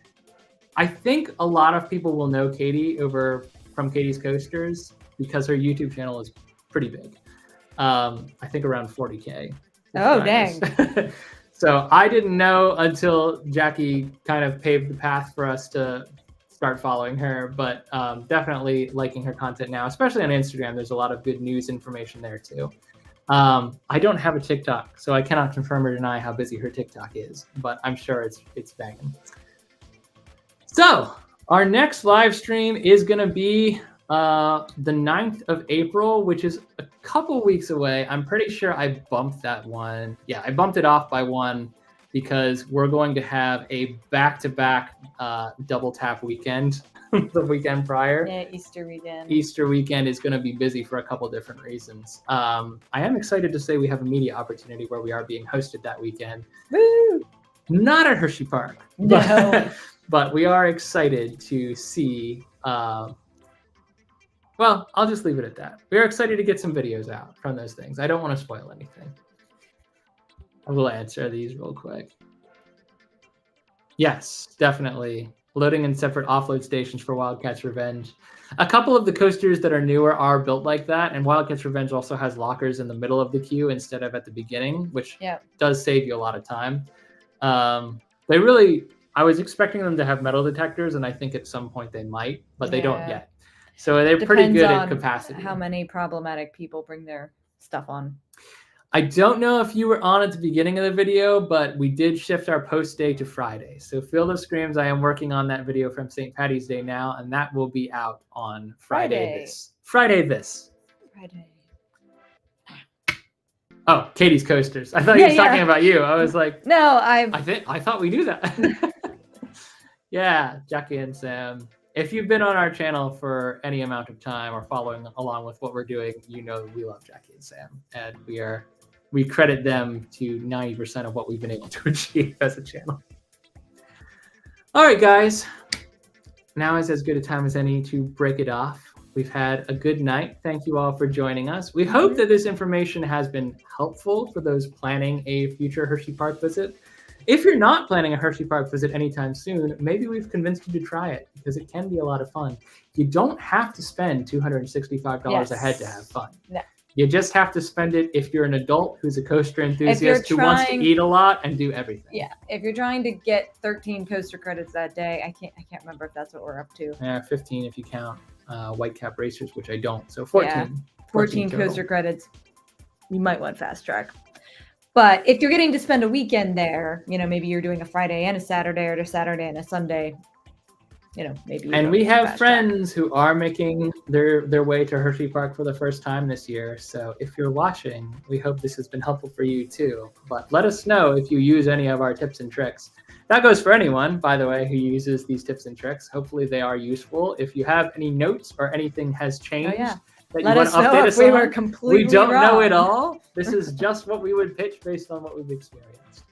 I think a lot of people will know Katie from Katie's Coasters because her YouTube channel is pretty big. I think around 40K. Oh, dang. So I didn't know until Jackie kind of paved the path for us to start following her, but definitely liking her content now, especially on Instagram. There's a lot of good news information there too. I don't have a TikTok, so I cannot confirm or deny how busy her TikTok is, but I'm sure it's banging. So our next live stream is going to be the 9th of April, which is a couple weeks away. I'm pretty sure I bumped that one. Yeah, I bumped it off by one because we're going to have a back-to-back double tap weekend the weekend prior. Yeah, Easter weekend. Easter weekend is going to be busy for a couple different reasons. I am excited to say we have a media opportunity where we are being hosted that weekend. Woo! Not at Hershey Park. No. But we are excited to see, well, I'll just leave it at that. We are excited to get some videos out from those things. I don't want to spoil anything. I will answer these real quick. Yes, definitely. Loading in separate offload stations for Wildcats Revenge. A couple of the coasters that are newer are built like that, and Wildcats Revenge also has lockers in the middle of the queue instead of at the beginning, which does save you a lot of time. I was expecting them to have metal detectors, and I think at some point they might, but they don't yet. So they're pretty good at capacity. How many problematic people bring their stuff on. I don't know if you were on at the beginning of the video, but we did shift our post day to Friday. So Field of Screams, I am working on that video from St. Patty's Day now, and that will be out on Friday. Friday. Oh, Katie's Coasters. I thought he was talking about you. I was like, no, I thought we knew that. Yeah, Jackie and Sam. If you've been on our channel for any amount of time or following along with what we're doing, you know we love Jackie and Sam, and we credit them to 90% of what we've been able to achieve as a channel. All right, guys. now is as good a time as any to break it off. We've had a good night. Thank you all for joining us. We hope that this information has been helpful for those planning a future Hershey Park visit. If you're not planning a Hershey Park visit anytime soon, maybe we've convinced you to try it because it can be a lot of fun. You don't have to spend $265 a head to have fun. No. You just have to spend it if you're an adult who's a coaster enthusiast who wants to eat a lot and do everything. Yeah, if you're trying to get 13 coaster credits that day, I can't remember if that's what we're up to. Yeah, 15 if you count Whitecap Racers, which I don't. So 14. Yeah, 14 coaster credits. You might want Fast Track. But if you're getting to spend a weekend there, maybe you're doing a Friday and a Saturday, or a Saturday and a Sunday. Maybe. And we have friends who are making their way to Hershey Park for the first time this year. So if you're watching, we hope this has been helpful for you too. But let us know if you use any of our tips and tricks. That goes for anyone, by the way, who uses these tips and tricks. Hopefully they are useful. If you have any notes or anything has changed that you want to update us on, we don't know it all. This is just what we would pitch based on what we've experienced.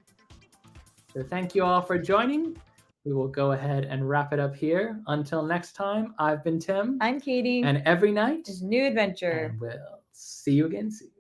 So thank you all for joining. We will go ahead and wrap it up here. Until next time, I've been Tim. I'm Katie. And every night is a new adventure. And we'll see you again soon.